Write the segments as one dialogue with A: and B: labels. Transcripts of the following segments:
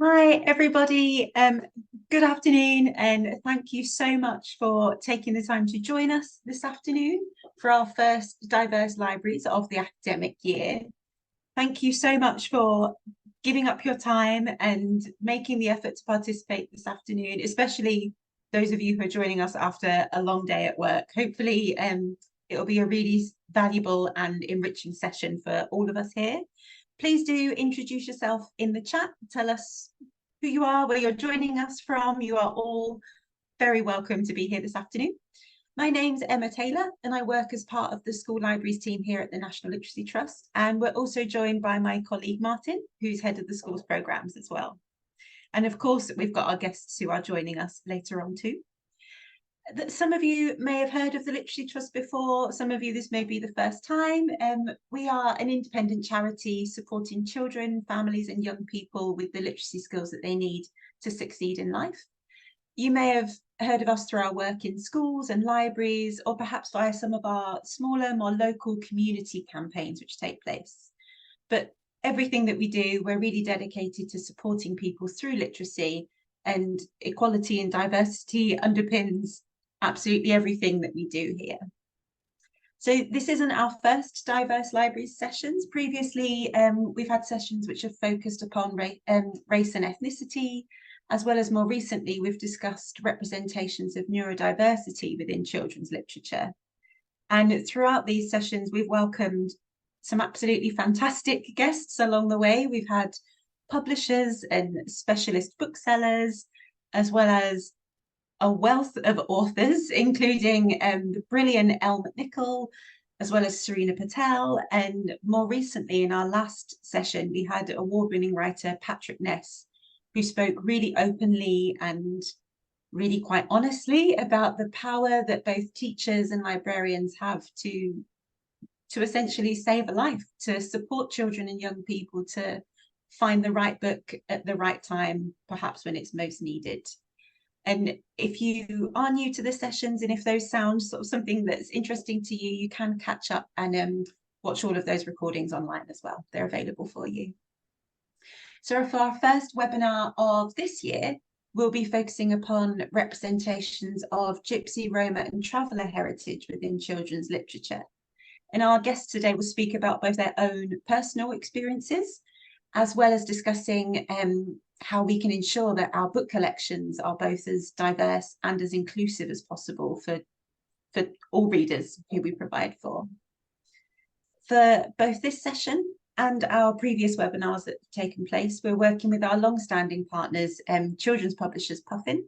A: Hi, everybody. Good afternoon, and thank you so much for taking the time to join us this afternoon for our first Diverse Libraries of the academic year. Thank you so much for giving up your time and making the effort to participate this afternoon, especially those of you who are joining us after a long day at work. Hopefully, it'll be a really valuable and enriching session for all of us here. Please do introduce yourself in the chat. Tell us who you are, where you're joining us from. You are all very welcome to be here this afternoon. My name's Emma Taylor, and I work as part of the school libraries team here at the National Literacy Trust. And we're also joined by my colleague Martin, who's head of the school's programmes as well. And of course, we've got our guests who are joining us later on too. Some of you may have heard of the Literacy Trust before. Some of you, this may be the first time. We are an independent charity supporting children, families and young people with the literacy skills that they need to succeed in life. You may have heard of us through our work in schools and libraries, or perhaps via some of our smaller, more local community campaigns which take place. But everything that we do, we're really dedicated to supporting people through literacy, and equality and diversity underpins absolutely everything that we do here. So this isn't our first Diverse Libraries sessions. Previously, we've had sessions which have focused upon race and ethnicity, as well as more recently, we've discussed representations of neurodiversity within children's literature. And throughout these sessions, we've welcomed some absolutely fantastic guests along the way. We've had publishers and specialist booksellers, as well as a wealth of authors, including the brilliant Elle McNichol, as well as Serena Patel. And more recently, in our last session, we had award-winning writer Patrick Ness, who spoke really openly and really quite honestly about the power that both teachers and librarians have to essentially save a life, to support children and young people to find the right book at the right time, perhaps when it's most needed. And if you are new to the sessions, and if those sound sort of something that's interesting to you, you can catch up and watch all of those recordings online as well. They're available for you. So for our first webinar of this year, we'll be focusing upon representations of Gypsy, Roma and Traveller heritage within children's literature. And our guests today will speak about both their own personal experiences, as well as discussing how we can ensure that our book collections are both as diverse and as inclusive as possible for all readers who we provide for. For both this session and our previous webinars that have taken place, we're working with our long-standing partners, children's publishers Puffin,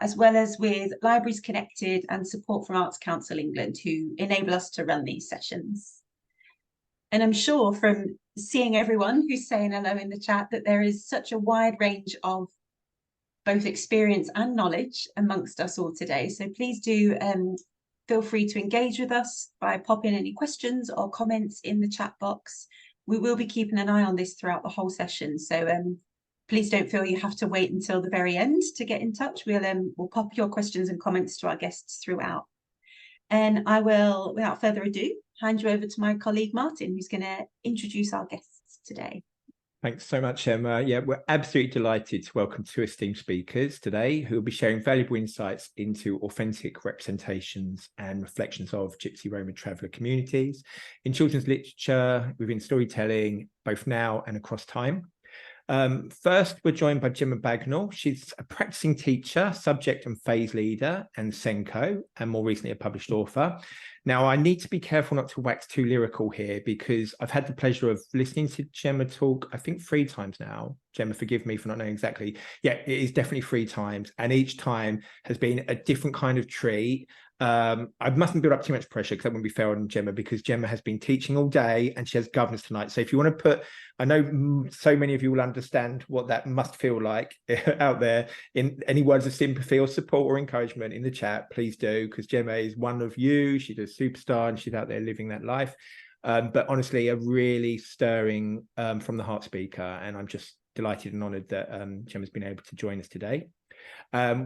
A: as well as with Libraries Connected and support from Arts Council England, who enable us to run these sessions. And I'm sure from seeing everyone who's saying hello in the chat that there is such a wide range of both experience and knowledge amongst us all today. So please do feel free to engage with us by popping any questions or comments in the chat box. We will be keeping an eye on this throughout the whole session. So please don't feel you have to wait until the very end to get in touch. We'll pop your questions and comments to our guests throughout. And I will, without further ado, hand you over to my colleague Martin, who's going to introduce our guests today.
B: Thanks so much, Emma. Yeah, we're absolutely delighted to welcome two esteemed speakers today who will be sharing valuable insights into authentic representations and reflections of Gypsy, Roma Traveller communities in children's literature, within storytelling, both now and across time. First, we're joined by Gemma Bagnall. She's a practicing teacher, subject and phase leader, and SENco, and more recently a published author. Now, I need to be careful not to wax too lyrical here because I've had the pleasure of listening to Gemma talk, I think 3 times now. Gemma, forgive me for not knowing exactly. Yeah, it is definitely 3 times, and each time has been a different kind of treat. I mustn't build up too much pressure because that wouldn't be fair on Gemma, because Gemma has been teaching all day and she has governance tonight. So if you want to put, I know so many of you will understand what that must feel like out there, in any words of sympathy or support or encouragement in the chat, please do, because Gemma is one of you. She's a superstar and she's out there living that life. But honestly, a really stirring from the heart speaker, and I'm just delighted and honoured that Gemma's been able to join us today.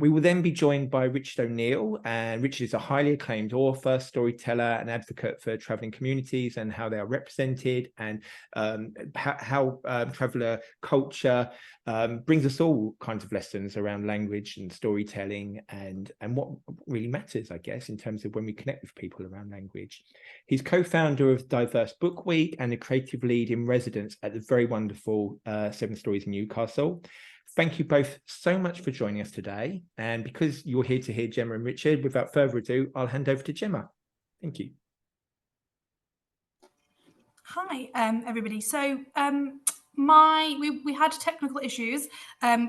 B: We will then be joined by Richard O'Neill, and Richard is a highly acclaimed author, storyteller, and advocate for travelling communities and how they are represented, and how traveller culture brings us all kinds of lessons around language and storytelling, and what really matters, I guess, in terms of when we connect with people around language. He's co-founder of Diverse Book Week and a creative lead in residence at the very wonderful Seven Stories in Newcastle. Thank you both so much for joining us today. And because you're here to hear Gemma and Richard, without further ado, I'll hand over to Gemma. Thank you.
C: Hi, everybody. So we had technical issues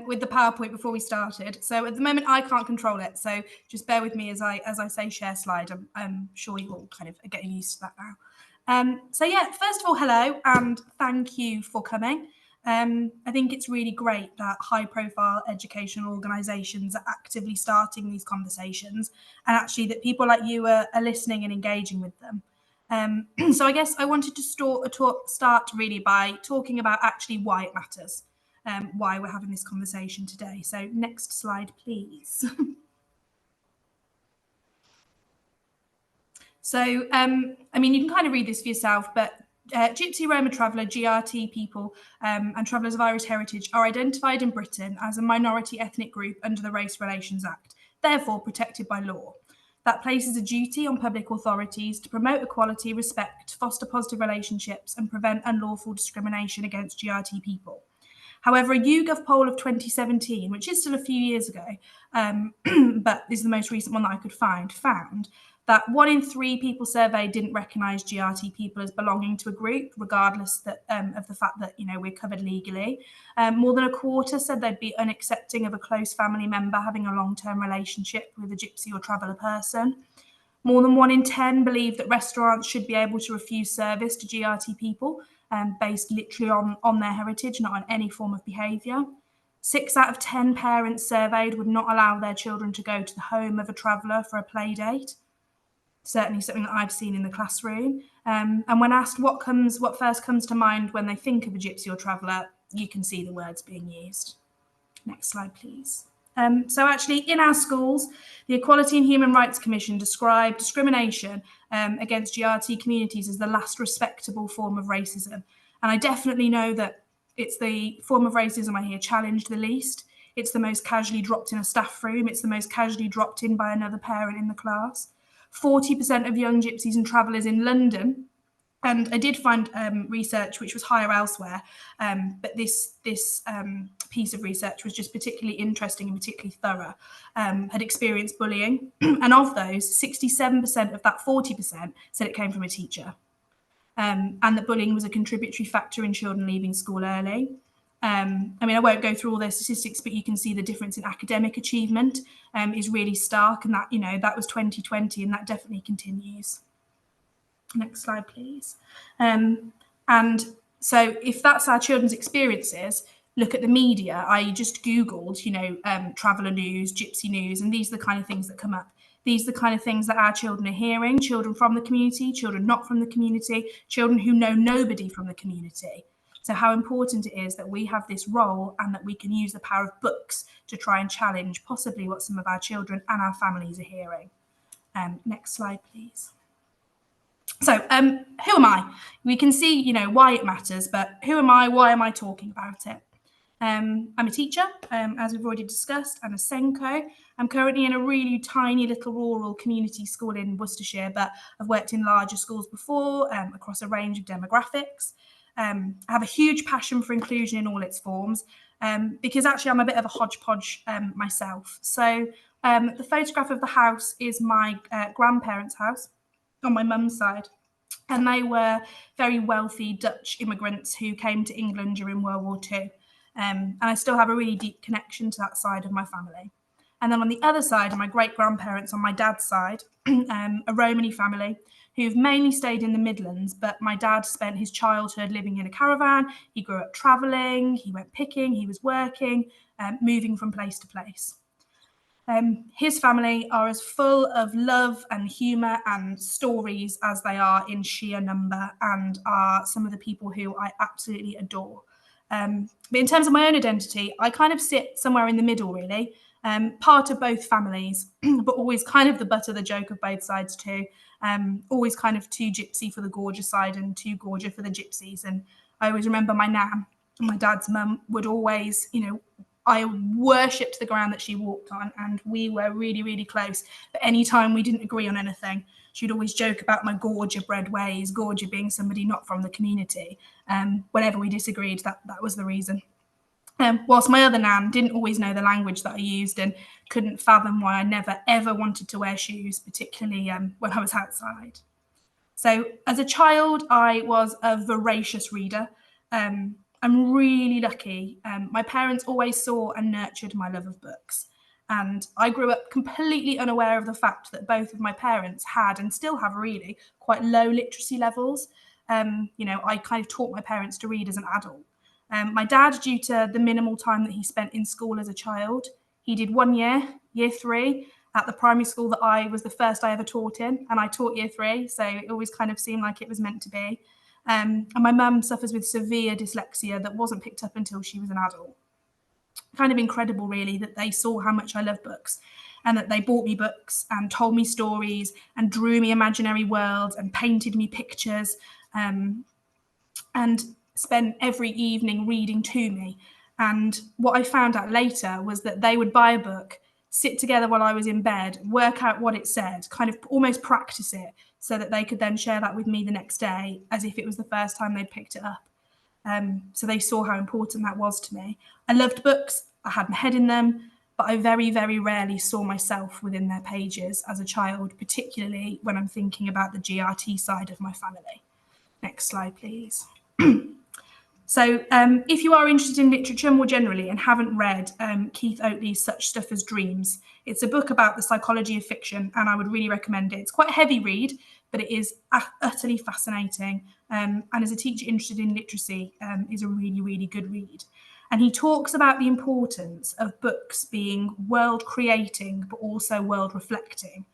C: with the PowerPoint before we started. So at the moment, I can't control it. So just bear with me as I say share slide. I'm sure you all kind of are getting used to that now. So yeah, first of all, hello, and thank you for coming. I think it's really great that high-profile educational organisations are actively starting these conversations, and actually that people like you are listening and engaging with them. So I guess I wanted to start really by talking about actually why it matters, why we're having this conversation today. So next slide, please. So, I mean, you can kind of read this for yourself, but Gypsy, Roma Traveller, GRT people and travellers of Irish heritage are identified in Britain as a minority ethnic group under the Race Relations Act, therefore protected by law. That places a duty on public authorities to promote equality, respect, foster positive relationships and prevent unlawful discrimination against GRT people. However, a YouGov poll of 2017, which is still a few years ago, but is the most recent one that I could find, found that 1 in 3 people surveyed didn't recognise GRT people as belonging to a group, regardless of the fact that, you know, we're covered legally. More than a quarter said they'd be unaccepting of a close family member having a long-term relationship with a Gypsy or Traveller person. More than 1 in 10 believe that restaurants should be able to refuse service to GRT people, based literally on their heritage, not on any form of behaviour. 6 out of 10 parents surveyed would not allow their children to go to the home of a traveller for a play date. Certainly something that I've seen in the classroom. And when asked what first comes to mind when they think of a Gypsy or Traveller, you can see the words being used. Next slide, please. So actually, in our schools, the Equality and Human Rights Commission described discrimination against GRT communities as the last respectable form of racism. And I definitely know that it's the form of racism I hear challenged the least. It's the most casually dropped in a staff room. It's the most casually dropped in by another parent in the class. 40% of young Gypsies and Travellers in London, and I did find research which was higher elsewhere, but this piece of research was just particularly interesting and particularly thorough, had experienced bullying. And of those, 67% of that 40% said it came from a teacher, and that bullying was a contributory factor in children leaving school early. I mean, I won't go through all those statistics, but you can see the difference in academic achievement is really stark, and that, you know, that was 2020, and that definitely continues. Next slide, please. And so if that's our children's experiences, look at the media. I just Googled, you know, Traveller news, Gypsy news, and these are the kind of things that come up. These are the kind of things that our children are hearing, children from the community, children not from the community, children who know nobody from the community. So how important it is that we have this role and that we can use the power of books to try and challenge possibly what some of our children and our families are hearing. Next slide, please. So who am I? We can see, you know, why it matters, but who am I? Why am I talking about it? I'm a teacher, as we've already discussed, and a SENco. I'm currently in a really tiny little rural community school in Worcestershire, but I've worked in larger schools before, across a range of demographics. I have a huge passion for inclusion in all its forms, because actually I'm a bit of a hodgepodge myself. So the photograph of the house is my grandparents' house on my mum's side. And they were very wealthy Dutch immigrants who came to England during World War II. And I still have a really deep connection to that side of my family. And then on the other side are my great-grandparents on my dad's side, a Romany family who've mainly stayed in the Midlands, but my dad spent his childhood living in a caravan. He grew up travelling, he went picking, he was working, moving from place to place. His family are as full of love and humour and stories as they are in sheer number, and are some of the people who I absolutely adore. But in terms of my own identity, I kind of sit somewhere in the middle, really. part of both families, but always kind of the butt of the joke of both sides too. Always kind of too gypsy for the gorgeous side and too gorgeous for the gypsies. And I always remember my nan, my dad's mum, would always, I worshipped the ground that she walked on, and we were really, really close. But anytime we didn't agree on anything, she'd always joke about my gorger bred ways, gorger being somebody not from the community. Whenever we disagreed, that was the reason. Whilst my other nan didn't always know the language that I used and couldn't fathom why I never, ever wanted to wear shoes, particularly when I was outside. So as a child, I was a voracious reader. I'm really lucky. My parents always saw and nurtured my love of books. And I grew up completely unaware of the fact that both of my parents had, and still have really, quite low literacy levels. I kind of taught my parents to read as an adult. My dad, due to the minimal time that he spent in school as a child, he did 1 year, year 3, at the primary school that I was the first I ever taught in, and I taught year 3, so it always kind of seemed like it was meant to be. And my mum suffers with severe dyslexia that wasn't picked up until she was an adult. Kind of incredible, really, that they saw how much I love books and that they bought me books and told me stories and drew me imaginary worlds and painted me pictures and spent every evening reading to me. And what I found out later was that they would buy a book, sit together while I was in bed, work out what it said, kind of almost practice it so that they could then share that with me the next day as if it was the first time they'd picked it up. So they saw how important that was to me. I loved books, I had my head in them, but I very, very rarely saw myself within their pages as a child, particularly when I'm thinking about the GRT side of my family. Next slide, please. So if you are interested in literature more generally and haven't read Keith Oatley's Such Stuff as Dreams, it's a book about the psychology of fiction, and I would really recommend it. It's quite a heavy read, but it is utterly fascinating. And as a teacher interested in literacy, is a really, really good read. And he talks about the importance of books being world creating, but also world reflecting.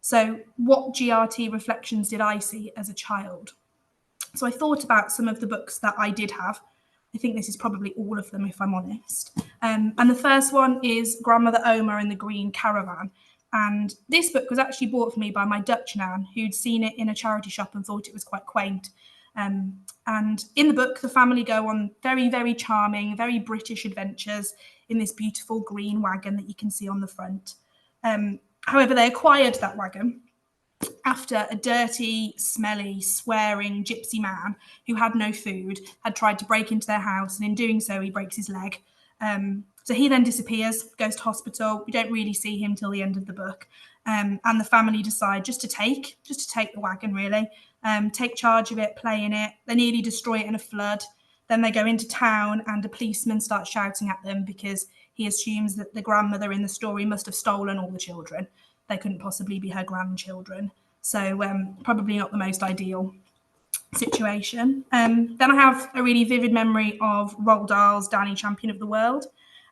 C: So what GRT reflections did I see as a child? So I thought about some of the books that I did have. I think this is probably all of them, if I'm honest. And the first one is Grandmother Oma and the Green Caravan. And this book was actually bought for me by my Dutch nan, who'd seen it in a charity shop and thought it was quite quaint. And in the book, the family go on very, very charming, very British adventures in this beautiful green wagon that you can see on the front. However, they acquired that wagon after a dirty, smelly, swearing gypsy man who had no food had tried to break into their house, and in doing so he breaks his leg. So he then disappears, goes to hospital. We don't really see him till the end of the book, and the family decide just to take the wagon, really, take charge of it, play in it. They nearly destroy it in a flood. Then they go into town and a policeman starts shouting at them because he assumes that the grandmother in the story must have stolen all the children. They couldn't possibly be her grandchildren. So probably not the most ideal situation. Then I have a really vivid memory of Roald Dahl's Danny, Champion of the World.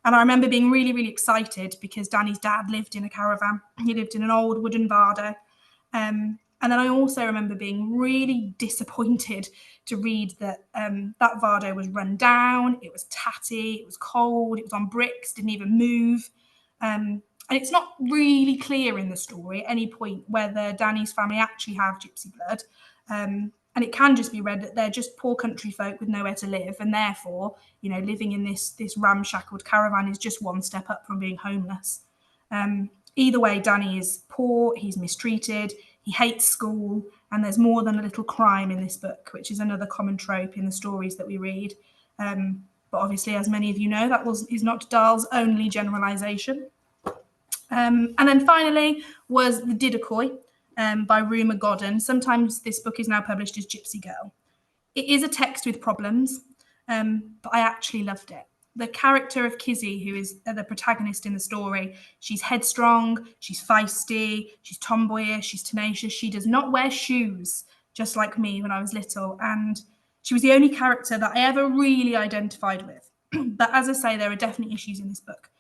C: And I remember being really, really excited because Danny's dad lived in a caravan. He lived in an old wooden Vardo. And then I also remember being really disappointed to read that that Vardo was run down, it was tatty, it was cold, it was on bricks, didn't even move. And it's not really clear in the story at any point whether Danny's family actually have gypsy blood. And it can just be read that they're just poor country folk with nowhere to live. And therefore, living in this ramshackled caravan is just one step up from being homeless. Either way, Danny is poor, he's mistreated, he hates school, and there's more than a little crime in this book, which is another common trope in the stories that we read. But obviously, as many of you know, is not Dahl's only generalisation. And then finally was The Didakoi by Roma Traveller. Sometimes this book is now published as Gypsy Girl. It is a text with problems, but I actually loved it. The character of Kizzy, who is the protagonist in the story, she's headstrong, she's feisty, she's tomboyish, she's tenacious. She does not wear shoes, just like me when I was little. And she was the only character that I ever really identified with. But as I say, there are definitely issues in this book.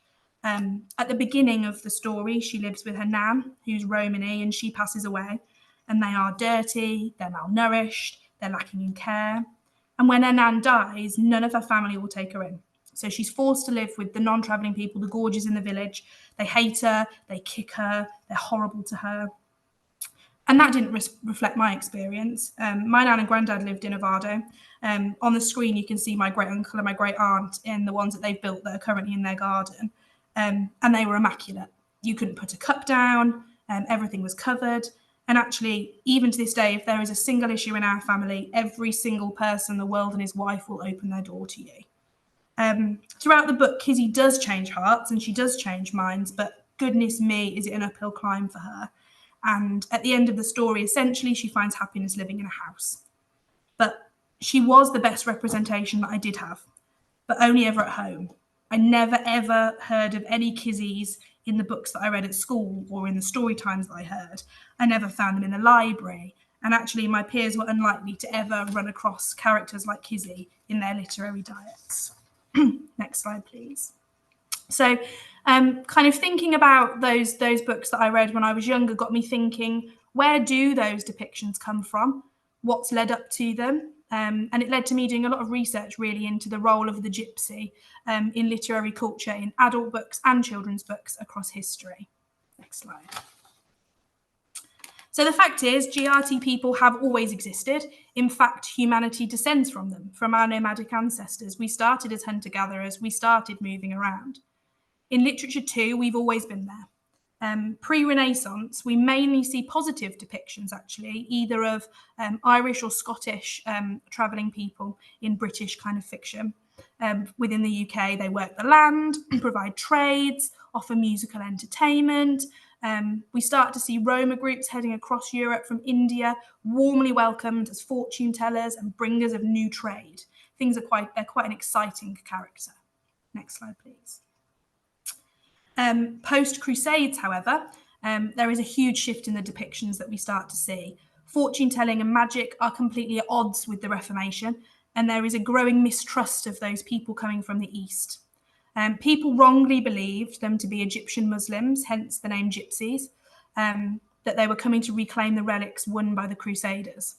C: At the beginning of the story, she lives with her nan, who's Romany, and she passes away. And they are dirty, they're malnourished, they're lacking in care. And when her nan dies, none of her family will take her in. So she's forced to live with the non-travelling people, the gorges in the village. They hate her, they kick her, they're horrible to her. And that didn't reflect my experience. My nan and granddad lived in Ovado. On the screen, you can see my great uncle and my great aunt in the ones that they've built that are currently in their garden. And they were immaculate. You couldn't put a cup down, everything was covered. And actually, even to this day, if there is a single issue in our family, every single person in the world and his wife will open their door to you. Throughout the book, Kizzy does change hearts and she does change minds, but goodness me, is it an uphill climb for her. And at the end of the story, essentially, she finds happiness living in a house. But she was the best representation that I did have, but only ever at home. I never, ever heard of any Kizzies in the books that I read at school or in the story times that I heard. I never found them in the library. And actually, my peers were unlikely to ever run across characters like Kizzy in their literary diets. Next slide, please. So kind of thinking about those books that I read when I was younger got me thinking, where do those depictions come from? What's led up to them? And it led to me doing a lot of research really into the role of the gypsy in literary culture, in adult books and children's books across history. Next slide. So the fact is, GRT people have always existed. In fact, humanity descends from them, from our nomadic ancestors. We started as hunter-gatherers. We started moving around. In literature too, we've always been there. Pre-Renaissance, we mainly see positive depictions, actually, either of Irish or Scottish travelling people in British kind of fiction. Within the UK, they work the land, provide trades, offer musical entertainment. We start to see Roma groups heading across Europe from India, warmly welcomed as fortune tellers and bringers of new trade. Things are quite an exciting character. Next slide, please. Post-Crusades, however, there is a huge shift in the depictions that we start to see. Fortune-telling and magic are completely at odds with the Reformation, and there is a growing mistrust of those people coming from the East. People wrongly believed them to be Egyptian Muslims, hence the name Gypsies, that they were coming to reclaim the relics won by the Crusaders.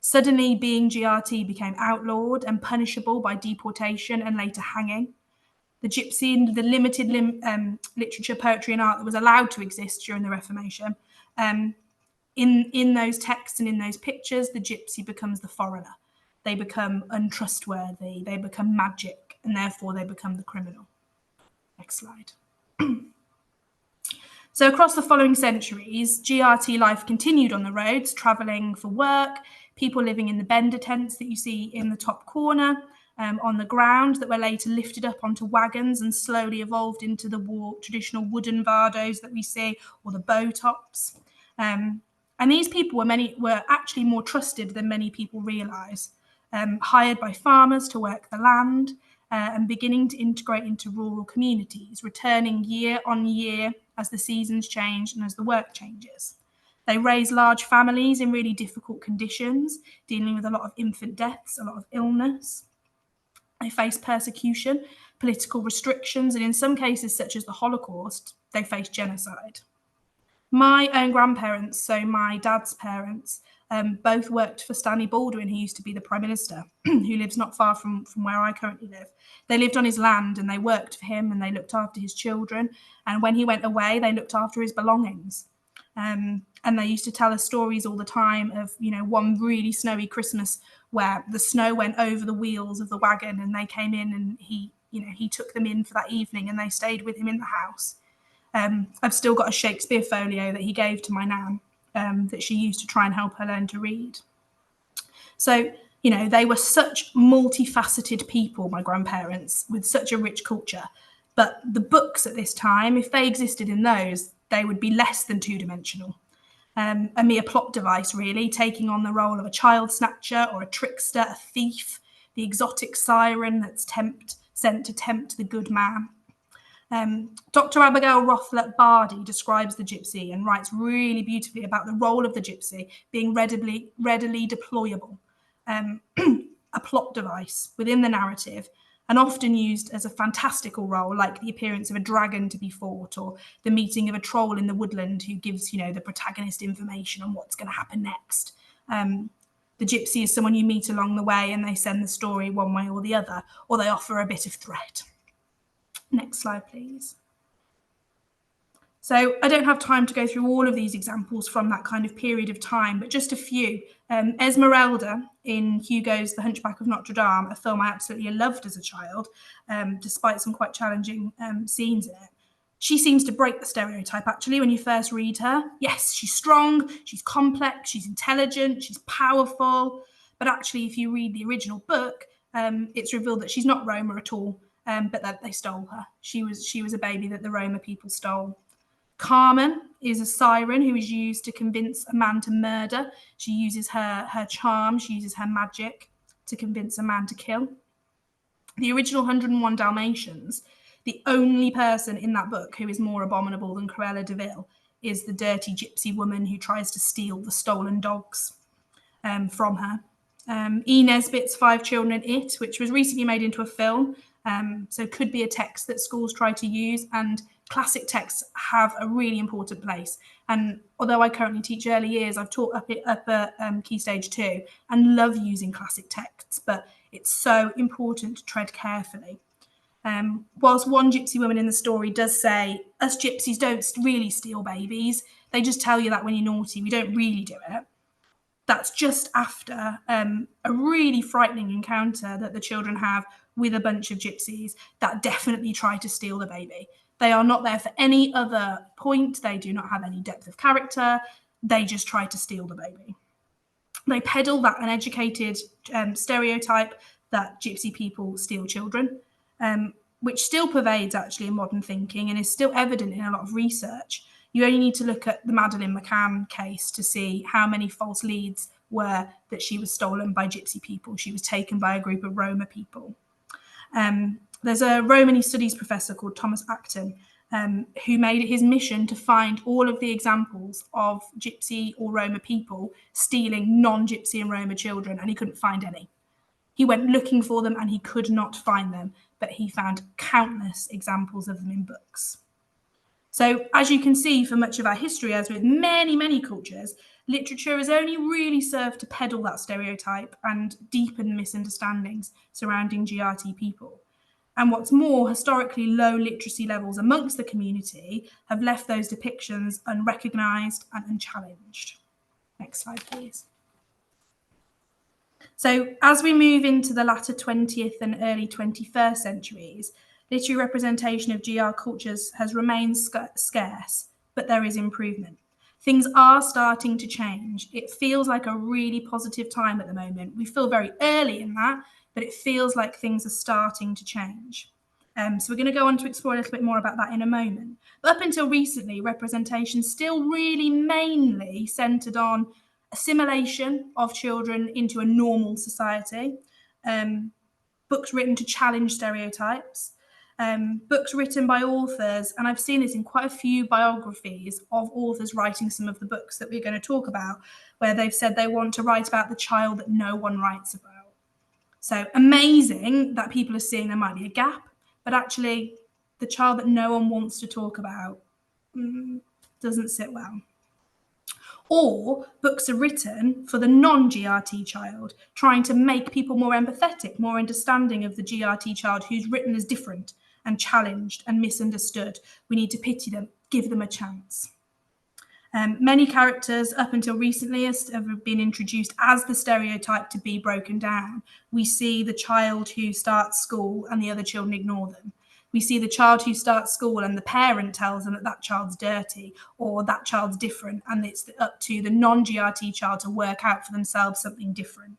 C: Suddenly, being GRT became outlawed and punishable by deportation and later hanging. The gypsy and the limited literature, poetry and art that was allowed to exist during the Reformation. In those texts and in those pictures, the gypsy becomes the foreigner. They become untrustworthy, they become magic, and therefore they become the criminal. Next slide. So across the following centuries, GRT life continued on the roads, travelling for work, people living in the bender tents that you see in the top corner, on the ground, that were later lifted up onto wagons and slowly evolved into the traditional wooden vardos that we see, or the bow tops. And these people were actually more trusted than many people realise, hired by farmers to work the land and beginning to integrate into rural communities, returning year on year as the seasons change and as the work changes. They raise large families in really difficult conditions, dealing with a lot of infant deaths, a lot of illness. They face persecution, political restrictions, and in some cases, such as the Holocaust, they face genocide. My own grandparents, so my dad's parents, both worked for Stanley Baldwin, who used to be the Prime Minister, who lives not far from where I currently live. They lived on his land and they worked for him and they looked after his children. And when he went away, they looked after his belongings. And they used to tell us stories all the time of, one really snowy Christmas where the snow went over the wheels of the wagon and they came in and he took them in for that evening and they stayed with him in the house. I've still got a Shakespeare folio that he gave to my nan that she used to try and help her learn to read. So, they were such multifaceted people, my grandparents, with such a rich culture. But the books at this time, if they existed in those, they would be less than two-dimensional. A mere plot device, really, taking on the role of a child snatcher or a trickster, a thief, the exotic siren that's sent to tempt the good man. Dr. Abigail Rothlet Bardi describes the gypsy and writes really beautifully about the role of the gypsy being readily deployable, a plot device within the narrative, and often used as a fantastical role, like the appearance of a dragon to be fought or the meeting of a troll in the woodland who gives, the protagonist information on what's going to happen next. The gypsy is someone you meet along the way and they send the story one way or the other, or they offer a bit of threat. Next slide, please. So I don't have time to go through all of these examples from that kind of period of time, but just a few. Esmeralda in Hugo's The Hunchback of Notre Dame, a film I absolutely loved as a child, despite some quite challenging scenes in it. She seems to break the stereotype, actually, when you first read her. Yes, she's strong, she's complex, she's intelligent, she's powerful. But actually, if you read the original book, it's revealed that she's not Roma at all, but that they stole her. She was a baby that the Roma people stole. Carmen is a siren who is used to convince a man to murder. She uses her charm, she uses her magic to convince a man to kill. The original 101 Dalmatians, the only person in that book who is more abominable than Cruella de Vil is the dirty gypsy woman who tries to steal the stolen dogs from her. E. Nesbitt's Five Children and It, which was recently made into a film, so could be a text that schools try to use, and classic texts have a really important place. And although I currently teach early years, I've taught up at Key Stage 2 and love using classic texts, but it's so important to tread carefully. Whilst one gypsy woman in the story does say, us gypsies don't really steal babies, they just tell you that when you're naughty, we don't really do it. That's just after a really frightening encounter that the children have with a bunch of gypsies that definitely try to steal the baby. They are not there for any other point. They do not have any depth of character. They just try to steal the baby. They peddle that uneducated stereotype that gypsy people steal children, which still pervades actually in modern thinking and is still evident in a lot of research. You only need to look at the Madeleine McCann case to see how many false leads were that she was stolen by gypsy people. She was taken by a group of Roma people. There's a Romany studies professor called Thomas Acton who made it his mission to find all of the examples of gypsy or Roma people stealing non-gypsy and Roma children, and he couldn't find any. He went looking for them and he could not find them, but he found countless examples of them in books. So as you can see, for much of our history, as with many, many cultures, literature has only really served to peddle that stereotype and deepen misunderstandings surrounding GRT people. And what's more, historically low literacy levels amongst the community have left those depictions unrecognised and unchallenged. Next slide, please. So as we move into the latter 20th and early 21st centuries, literary representation of GR cultures has remained scarce, but there is improvement. Things are starting to change. It feels like a really positive time at the moment. We feel very early in that, but it feels like things are starting to change. So we're going to go on to explore a little bit more about that in a moment. But up until recently, representation still really mainly centred on assimilation of children into a normal society, books written to challenge stereotypes, books written by authors, and I've seen this in quite a few biographies of authors writing some of the books that we're going to talk about, where they've said they want to write about the child that no one writes about. So amazing that people are seeing there might be a gap, but actually the child that no one wants to talk about doesn't sit well. Or books are written for the non-GRT child, trying to make people more empathetic, more understanding of the GRT child who's written as different and challenged and misunderstood. We need to pity them, give them a chance. Many characters up until recently have been introduced as the stereotype to be broken down. We see the child who starts school and the other children ignore them. We see the child who starts school and the parent tells them that that child's dirty or that child's different, and it's up to the non-GRT child to work out for themselves something different.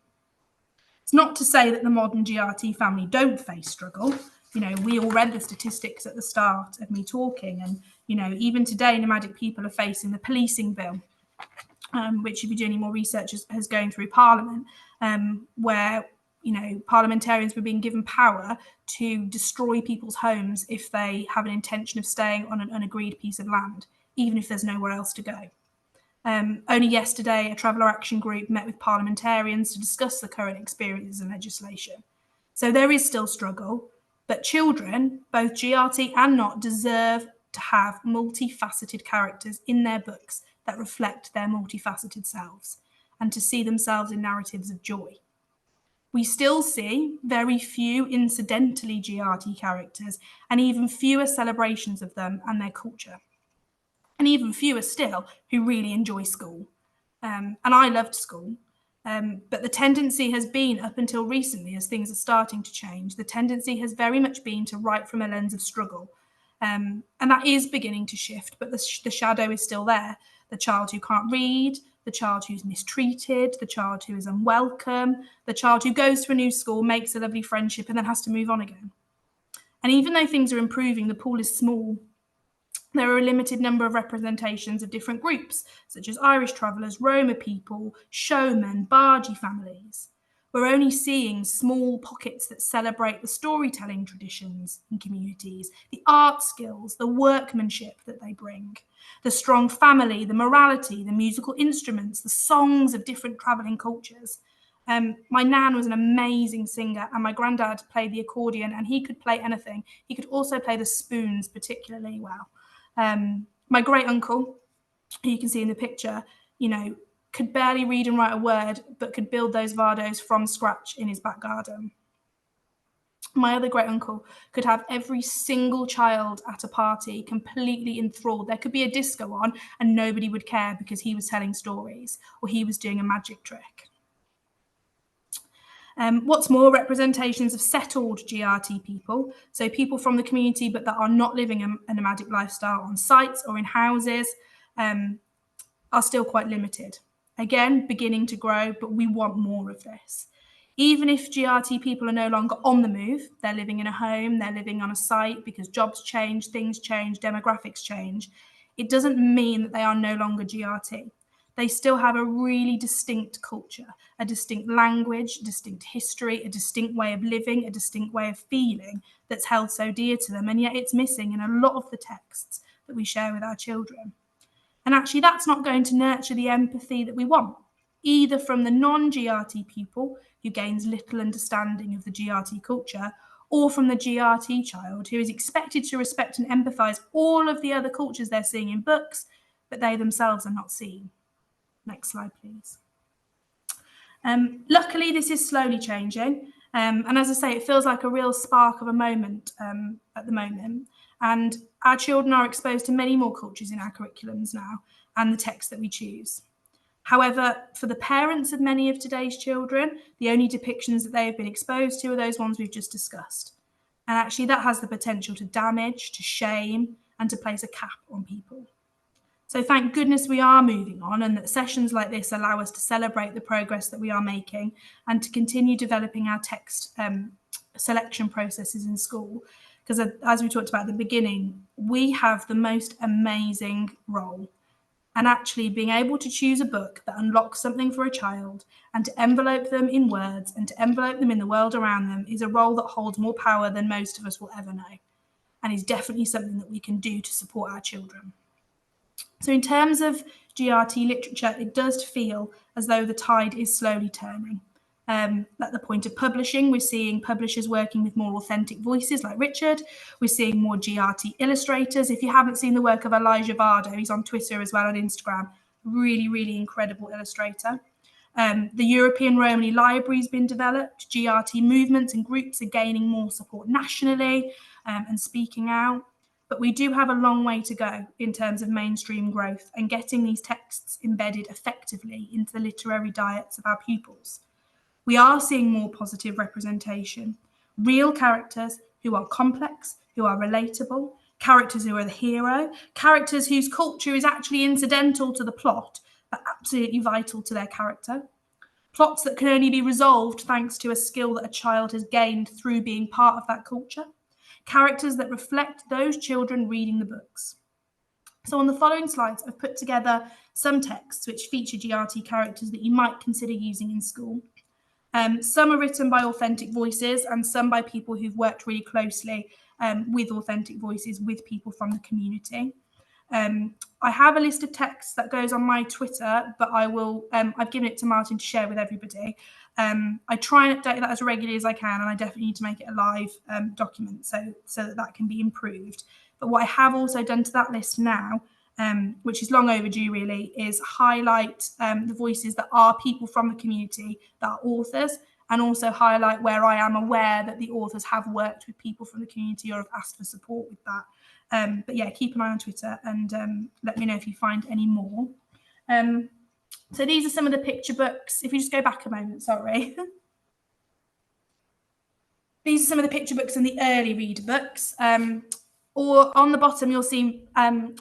C: It's not to say that the modern GRT family don't face struggle. You know, we all read the statistics at the start of me talking, and, you know, even today, nomadic people are facing the policing bill, which, if you do any more research, has going through Parliament, where, you know, parliamentarians were being given power to destroy people's homes if they have an intention of staying on an unagreed piece of land, even if there's nowhere else to go. Only yesterday, a Traveller Action Group met with parliamentarians to discuss the current experiences and legislation. So there is still struggle, but children, both GRT and not, deserve to have multifaceted characters in their books that reflect their multifaceted selves and to see themselves in narratives of joy. We still see very few incidentally GRT characters, and even fewer celebrations of them and their culture. And even fewer still who really enjoy school. And I loved school. But the tendency has been, up until recently, as things are starting to change, the tendency has very much been to write from a lens of struggle. And that is beginning to shift, but the shadow is still there. The child who can't read, the child who's mistreated, the child who is unwelcome, the child who goes to a new school, makes a lovely friendship, and then has to move on again. And even though things are improving, the pool is small. There are a limited number of representations of different groups, such as Irish travellers, Roma people, showmen, bargee families. We're only seeing small pockets that celebrate the storytelling traditions in communities, the art skills, the workmanship that they bring, the strong family, the morality, the musical instruments, the songs of different travelling cultures. My nan was an amazing singer, and my granddad played the accordion, and he could play anything. He could also play the spoons particularly well. My great uncle, who you can see in the picture, could barely read and write a word, but could build those vardos from scratch in his back garden. My other great uncle could have every single child at a party completely enthralled. There could be a disco on and nobody would care because he was telling stories or he was doing a magic trick. What's more, representations of settled GRT people, so people from the community but that are not living a nomadic lifestyle on sites or in houses, are still quite limited. Again, beginning to grow, but we want more of this. Even if GRT people are no longer on the move, they're living in a home, they're living on a site because jobs change, things change, demographics change, it doesn't mean that they are no longer GRT. They still have a really distinct culture, a distinct language, a distinct history, a distinct way of living, a distinct way of feeling that's held so dear to them, and yet it's missing in a lot of the texts that we share with our children. And actually, that's not going to nurture the empathy that we want, either from the non-GRT pupil who gains little understanding of the GRT culture, or from the GRT child who is expected to respect and empathise all of the other cultures they're seeing in books, but they themselves are not seeing. Next slide, please. Luckily, this is slowly changing. And as I say, it feels like a real spark of a moment at the moment. And our children are exposed to many more cultures in our curriculums now and the texts that we choose. However, for the parents of many of today's children, the only depictions that they have been exposed to are those ones we've just discussed. And actually, that has the potential to damage, to shame, and to place a cap on people. So thank goodness we are moving on, and that sessions like this allow us to celebrate the progress that we are making and to continue developing our text selection processes in school. Because as we talked about at the beginning, we have the most amazing role. And actually being able to choose a book that unlocks something for a child and to envelope them in words and to envelope them in the world around them is a role that holds more power than most of us will ever know, and is definitely something that we can do to support our children. So in terms of GRT literature, it does feel as though the tide is slowly turning. At the point of publishing, we're seeing publishers working with more authentic voices like Richard. We're seeing more GRT illustrators. If you haven't seen the work of Elijah Vardo, he's on Twitter as well on Instagram. Really, really incredible illustrator. The European Romany Library has been developed. GRT movements and groups are gaining more support nationally and speaking out. But we do have a long way to go in terms of mainstream growth and getting these texts embedded effectively into the literary diets of our pupils. We are seeing more positive representation, real characters who are complex, who are relatable, characters who are the hero, characters whose culture is actually incidental to the plot, but absolutely vital to their character. Plots that can only be resolved thanks to a skill that a child has gained through being part of that culture. Characters that reflect those children reading the books. So on the following slides, I've put together some texts which feature GRT characters that you might consider using in school. Some are written by authentic voices and some by people who've worked really closely with authentic voices, with people from the community. I have a list of texts that goes on my Twitter, but I've given it to Martin to share with everybody. I try and update that as regularly as I can, and I definitely need to make it a live document so that can be improved. But what I have also done to that list now, which is long overdue really, is highlight the voices that are people from the community, that are authors, and also highlight where I am aware that the authors have worked with people from the community or have asked for support with that. But yeah, keep an eye on Twitter and let me know if you find any more. So these are some of the picture books. If you just go back a moment, sorry. These are some of the picture books and the early reader books. Or on the bottom, you'll see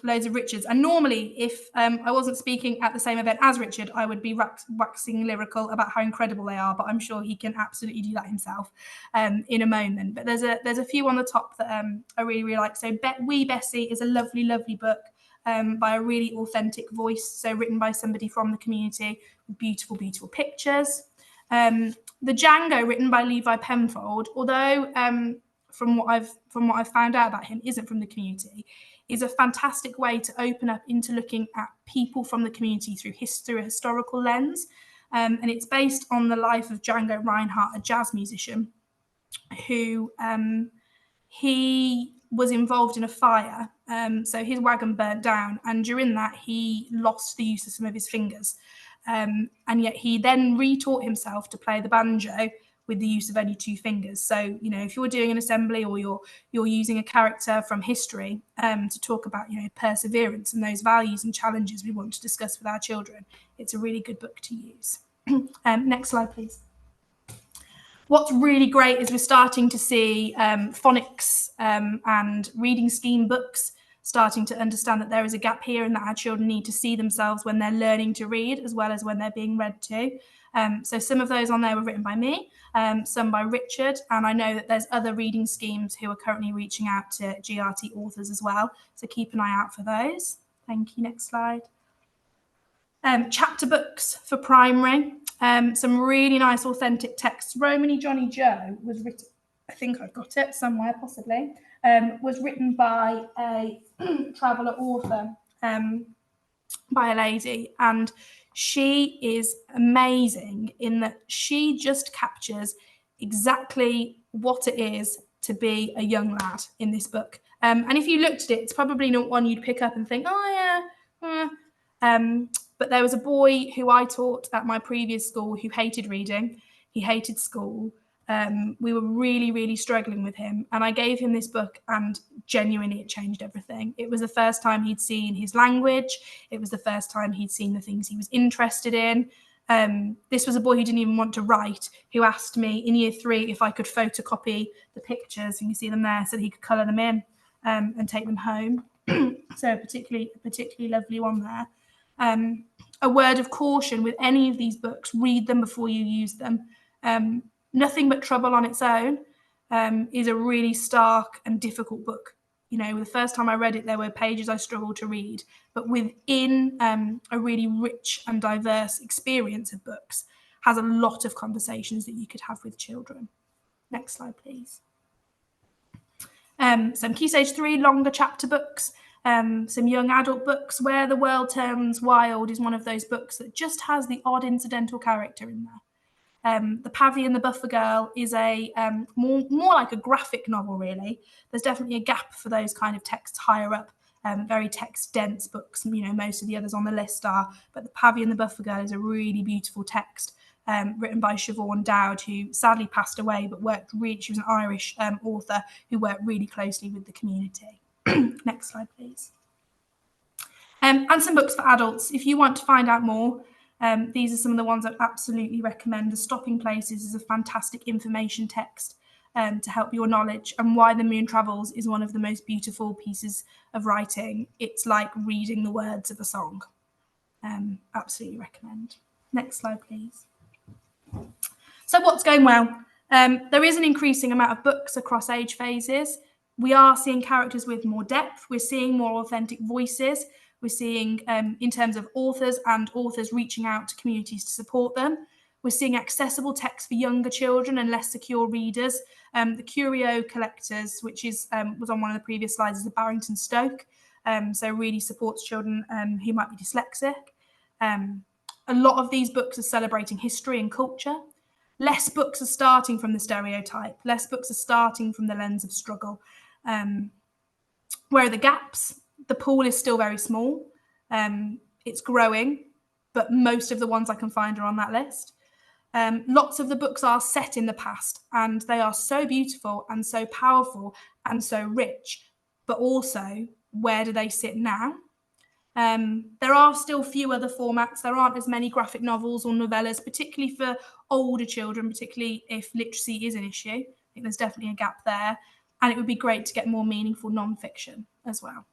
C: loads of Richards. And normally, if I wasn't speaking at the same event as Richard, I would be waxing lyrical about how incredible they are. But I'm sure he can absolutely do that himself in a moment. But there's a few on the top that I really, really like. So Wee Bessie is a lovely, lovely book by a really authentic voice. So written by somebody from the community with beautiful, beautiful pictures. The Django, written by Levi Penfold, although from what I've found out about him, isn't from the community, is a fantastic way to open up into looking at people from the community through a historical lens. And it's based on the life of Django Reinhardt, a jazz musician, who he was involved in a fire. So his wagon burnt down, and during that he lost the use of some of his fingers. And yet he then retaught himself to play the banjo with the use of only 2 fingers. So, you know, if you're doing an assembly or you're using a character from history to talk about, you know, perseverance and those values and challenges we want to discuss with our children, it's a really good book to use. Next slide, please. What's really great is we're starting to see phonics and reading scheme books starting to understand that there is a gap here and that our children need to see themselves when they're learning to read as well as when they're being read to. So some of those on there were written by me, some by Richard, and I know that there's other reading schemes who are currently reaching out to GRT authors as well. So keep an eye out for those. Thank you. Next slide. Chapter books for primary. Some really nice authentic texts. Romany Johnny Joe was written, I think I've got it somewhere possibly, was written by a traveller author, by a lady, and she is amazing in that she just captures exactly what it is to be a young lad in this book. And if you looked at it, it's probably not one you'd pick up and think, oh yeah. But there was a boy who I taught at my previous school who hated reading. He hated school. We were really, really struggling with him. And I gave him this book and genuinely it changed everything. It was the first time he'd seen his language. It was the first time he'd seen the things he was interested in. This was a boy who didn't even want to write, who asked me in year 3 if I could photocopy the pictures, and you see them there, so that he could colour them in and take them home. So a particularly lovely one there. A word of caution with any of these books: read them before you use them. Nothing But Trouble on its own is a really stark and difficult book. You know, the first time I read it, there were pages I struggled to read, but within a really rich and diverse experience of books has a lot of conversations that you could have with children. Next slide, please. Some Key Stage 3 longer chapter books, some young adult books. Where the World Turns Wild is one of those books that just has the odd incidental character in there. The Pavy and the Buffer Girl is a more like a graphic novel, really. There's definitely a gap for those kind of texts higher up, very text-dense books. You know, most of the others on the list are, but The Pavy and the Buffer Girl is a really beautiful text written by Siobhan Dowd, who sadly passed away, but she was an Irish author who worked really closely with the community. Next slide, please. And some books for adults. If you want to find out more, these are some of the ones I'd absolutely recommend. The Stopping Places is a fantastic information text to help your knowledge, and Why the Moon Travels is one of the most beautiful pieces of writing. It's like reading the words of a song. Absolutely recommend. Next slide, please. So what's going well? There is an increasing amount of books across age phases. We are seeing characters with more depth. We're seeing more authentic voices. We're seeing, in terms of authors and authors reaching out to communities to support them. We're seeing accessible text for younger children and less secure readers. The Curio Collectors, which was on one of the previous slides, is a Barrington Stoke. So really supports children who might be dyslexic. A lot of these books are celebrating history and culture. Less books are starting from the stereotype. Less books are starting from the lens of struggle. Where are the gaps? The pool is still very small. It's growing, but most of the ones I can find are on that list. Lots of the books are set in the past, and they are so beautiful and so powerful and so rich, but also, where do they sit now? There are still few other formats. There aren't as many graphic novels or novellas, particularly for older children, particularly if literacy is an issue. I think there's definitely a gap there. And it would be great to get more meaningful non-fiction as well.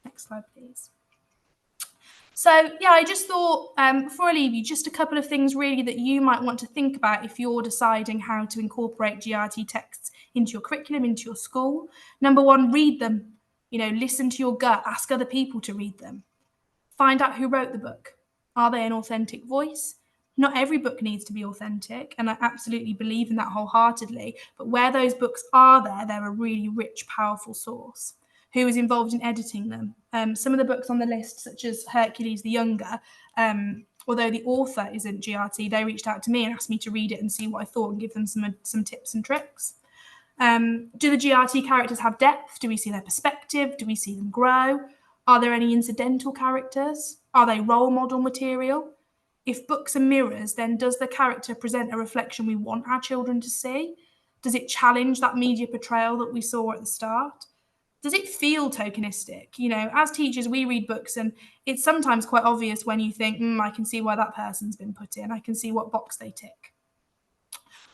C: Next slide, please. So, yeah, I just thought, before I leave you, just a couple of things really that you might want to think about if you're deciding how to incorporate GRT texts into your curriculum, into your school. Number one, read them. Listen to your gut, ask other people to read them. Find out who wrote the book. Are they an authentic voice? Not every book needs to be authentic, and I absolutely believe in that wholeheartedly. But where those books are there, they're a really rich, powerful source. Who is involved in editing them? Some of the books on the list, such as Hercules the Younger, although the author isn't GRT, they reached out to me and asked me to read it and see what I thought and give them some tips and tricks. Do the GRT characters have depth? Do we see their perspective? Do we see them grow? Are there any incidental characters? Are they role model material? If books are mirrors, then does the character present a reflection we want our children to see? Does it challenge that media portrayal that we saw at the start? Does it feel tokenistic? As teachers, we read books and it's sometimes quite obvious when you think, I can see why that person's been put in. I can see what box they tick.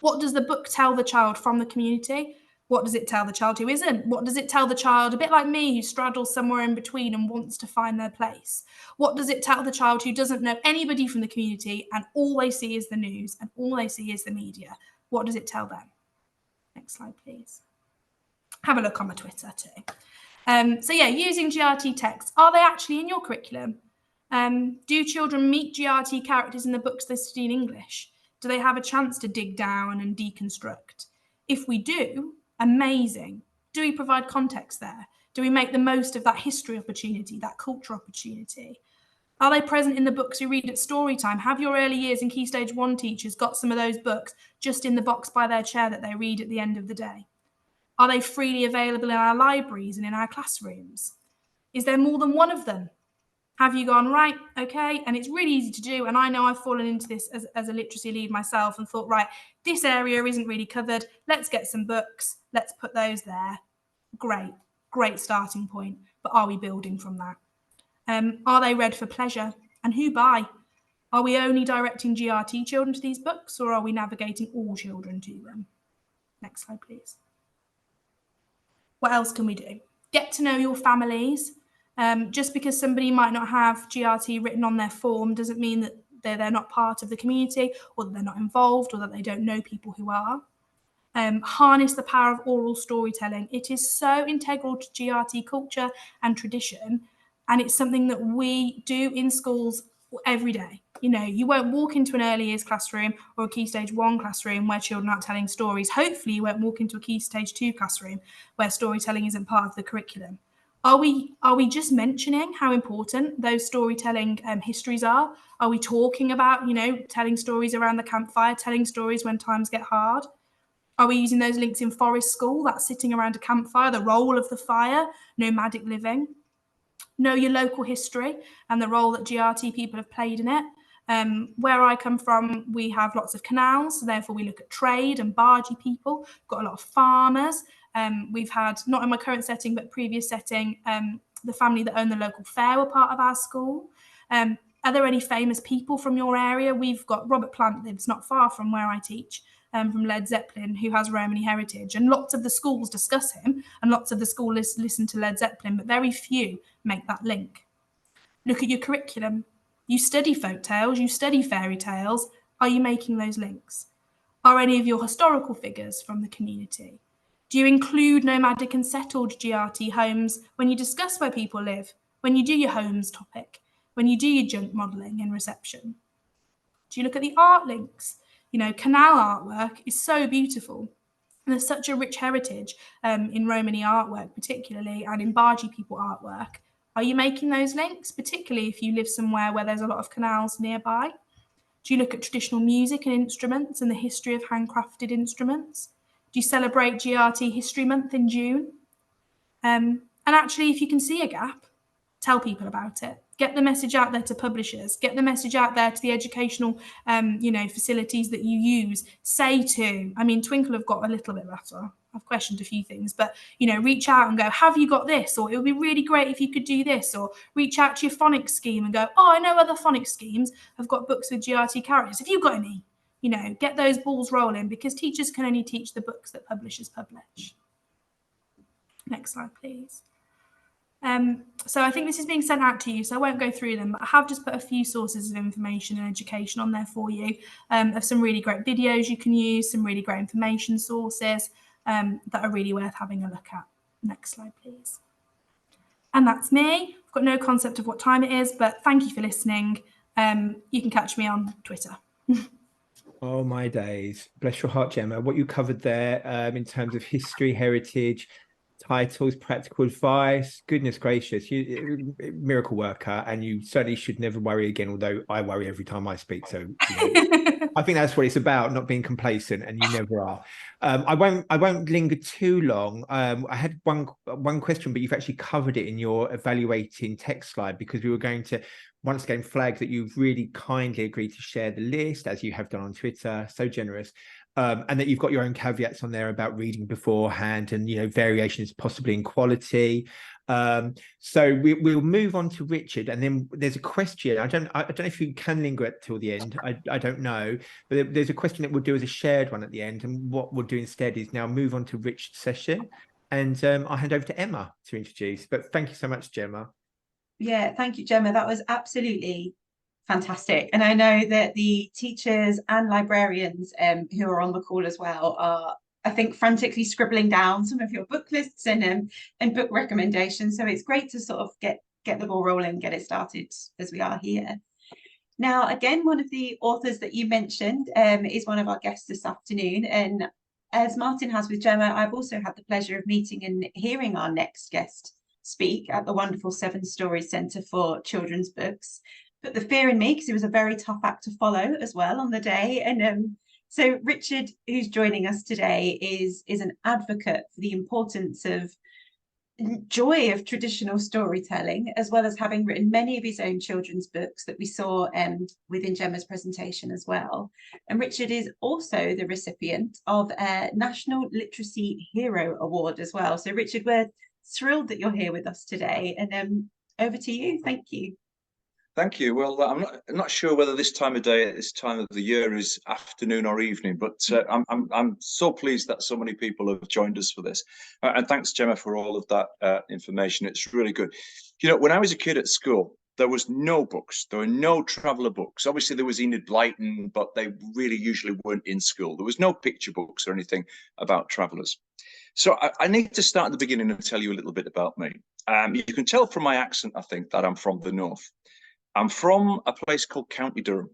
C: What does the book tell the child from the community? What does it tell the child who isn't? What does it tell the child, a bit like me, who straddles somewhere in between and wants to find their place? What does it tell the child who doesn't know anybody from the community and all they see is the news and all they see is the media? What does it tell them? Next slide, please. Have a look on my Twitter too. Using GRT texts. Are they actually in your curriculum? Do children meet GRT characters in the books they study in English? Do they have a chance to dig down and deconstruct? If we do, amazing. Do we provide context there? Do we make the most of that history opportunity, that culture opportunity? Are they present in the books you read at story time? Have your early years and Key Stage 1 teachers got some of those books just in the box by their chair that they read at the end of the day? Are they freely available in our libraries and in our classrooms? Is there more than one of them? Have you gone, right, okay, and it's really easy to do, and I know I've fallen into this as a literacy lead myself and thought, right, this area isn't really covered, let's get some books, let's put those there. Great starting point, but are we building from that? Are they read for pleasure, and who by? Are we only directing GRT children to these books, or are we navigating all children to them? Next slide, please. What else can we do? Get to know your families. Just because somebody might not have GRT written on their form doesn't mean that they're not part of the community or that they're not involved or that they don't know people who are. Harness the power of oral storytelling. It is so integral to GRT culture and tradition, and it's something that we do in schools every day. You won't walk into an early years classroom or a Key Stage 1 classroom where children aren't telling stories. Hopefully you won't walk into a Key Stage 2 classroom where storytelling isn't part of the curriculum. Are we just mentioning how important those storytelling histories are? Are we talking about, telling stories around the campfire, telling stories when times get hard? Are we using those links in forest school, that sitting around a campfire, the role of the fire, nomadic living? Know your local history and the role that GRT people have played in it. Where I come from, we have lots of canals, so therefore we look at trade and bargee people, got a lot of farmers. We've had, not in my current setting, but previous setting, the family that own the local fair were part of our school. Are there any famous people from your area? We've got Robert Plant lives not far from where I teach, from Led Zeppelin, who has Romany heritage. And lots of the schools discuss him, and lots of the schools listen to Led Zeppelin, but very few make that link. Look at your curriculum. You study folk tales, you study fairy tales. Are you making those links? Are any of your historical figures from the community? Do you include nomadic and settled GRT homes when you discuss where people live, when you do your homes topic, when you do your junk modelling and reception? Do you look at the art links? Canal artwork is so beautiful. And there's such a rich heritage in Romany artwork, particularly, and in bargee people artwork. Are you making those links, particularly if you live somewhere where there's a lot of canals nearby? Do you look at traditional music and instruments and the history of handcrafted instruments? Do you celebrate GRT History Month in June? And actually, if you can see a gap, tell people about it. Get the message out there to publishers. Get the message out there to the educational, facilities that you use. Say to, I mean, Twinkle have got a little bit better. I've questioned a few things, but, reach out and go, have you got this? Or it would be really great if you could do this. Or reach out to your phonics scheme and go, oh, I know other phonics schemes have got books with GRT characters. Have you got any? Get those balls rolling, because teachers can only teach the books that publishers publish. Next slide, please. So I think this is being sent out to you, so I won't go through them, but I have just put a few sources of information and education on there for you, of some really great videos you can use, some really great information sources that are really worth having a look at. Next slide, please. And that's me. I've got no concept of what time it is, but thank you for listening. You can catch me on Twitter.
B: Oh, my days. Bless your heart, Gemma. What you covered there in terms of history, heritage, titles, practical advice, goodness gracious, you miracle worker, and you certainly should never worry again, although I worry every time I speak. So I think that's what it's about, not being complacent, and you never are. I won't linger too long. I had one question, but you've actually covered it in your evaluating text slide, because we were going to once again flag that you've really kindly agreed to share the list, as you have done on Twitter, so generous. And that you've got your own caveats on there about reading beforehand and, variations possibly in quality. So we'll move on to Richard, and then there's a question. I don't know if you can linger it till the end. I don't know, but there's a question that we'll do as a shared one at the end. And what we'll do instead is now move on to Richard's session, and I'll hand over to Emma to introduce. But thank you so much, Gemma.
A: Yeah, thank you, Gemma. That was absolutely fantastic. And I know that the teachers and librarians who are on the call as well are, I think, frantically scribbling down some of your book lists and book recommendations. So it's great to sort of get the ball rolling, get it started as we are here. Now, again, one of the authors that you mentioned is one of our guests this afternoon. And as Martin has with Gemma, I've also had the pleasure of meeting and hearing our next guest speak at the wonderful 7 Stories Centre for Children's Books. Put the fear in me, because it was a very tough act to follow as well on the day. And so Richard, who's joining us today, is an advocate for the importance of joy of traditional storytelling, as well as having written many of his own children's books that we saw within Gemma's presentation as well. And Richard is also the recipient of a National Literacy Hero Award as well. So Richard, we're thrilled that you're here with us today, and over to you. Thank you.
D: Thank you. Well, I'm not sure whether this time of day at this time of the year is afternoon or evening, but I'm so pleased that so many people have joined us for this. And thanks, Gemma, for all of that information. It's really good. When I was a kid at school, there was no books. There were no traveller books. Obviously, there was Enid Blyton, but they really usually weren't in school. There was no picture books or anything about travellers. So I need to start at the beginning and tell you a little bit about me. You can tell from my accent, I think, that I'm from the north. I'm from a place called County Durham.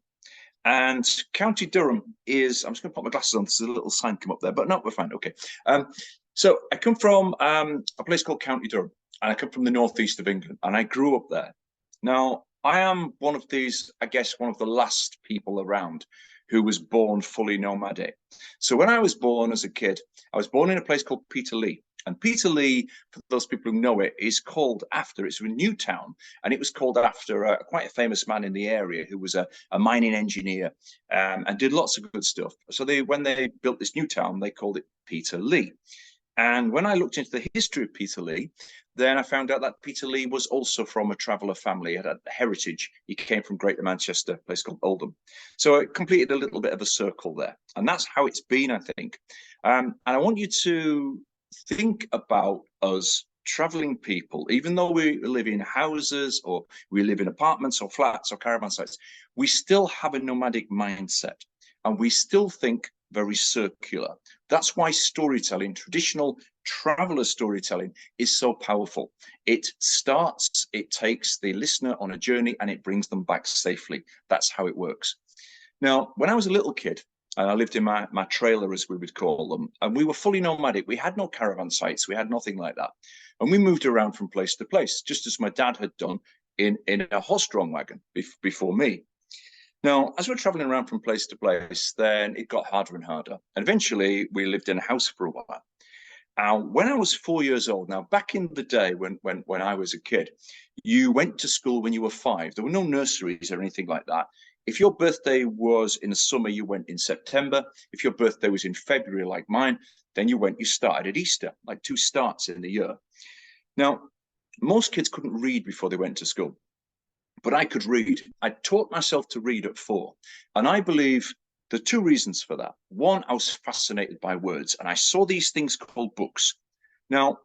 D: And County Durham is, I'm just going to put my glasses on, there's a little sign come up there, but no, we're fine, okay. So I come from a place called County Durham, and I come from the northeast of England, and I grew up there. Now, I am one of these, I guess, one of the last people around who was born fully nomadic. So when I was born as a kid, I was born in a place called Peterlee. And Peterlee, for those people who know it, is called after, it's a new town, and it was called after quite a famous man in the area who was a mining engineer and did lots of good stuff. So when they built this new town, they called it Peterlee. And when I looked into the history of Peterlee, then I found out that Peterlee was also from a traveller family. He had a heritage. He came from Greater Manchester, a place called Oldham. So it completed a little bit of a circle there. And that's how it's been, I think. And I want you to think about us traveling people, even though we live in houses or we live in apartments or flats or caravan sites, we still have a nomadic mindset, and we still think very circular. That's why storytelling, traditional traveller storytelling, is so powerful. It starts, it takes the listener on a journey, and it brings them back safely. That's how it works. Now, when I was a little kid, and I lived in my trailer, as we would call them, and we were fully nomadic. We had no caravan sites. We had nothing like that. And we moved around from place to place, just as my dad had done in a horse-drawn wagon before me. Now, as we're traveling around from place to place, then it got harder and harder. And eventually, we lived in a house for a while. When I was 4 years old, now back in the day when I was a kid, you went to school when you were 5. There were no nurseries or anything like that. If your birthday was in the summer, you went in September. If your birthday was in February, like mine, then you started at Easter, like 2 starts in the year. Now, most kids couldn't read before they went to school, but I could read. I taught myself to read at 4. And I believe there are 2 reasons for that. One, I was fascinated by words, and I saw these things called books. Now,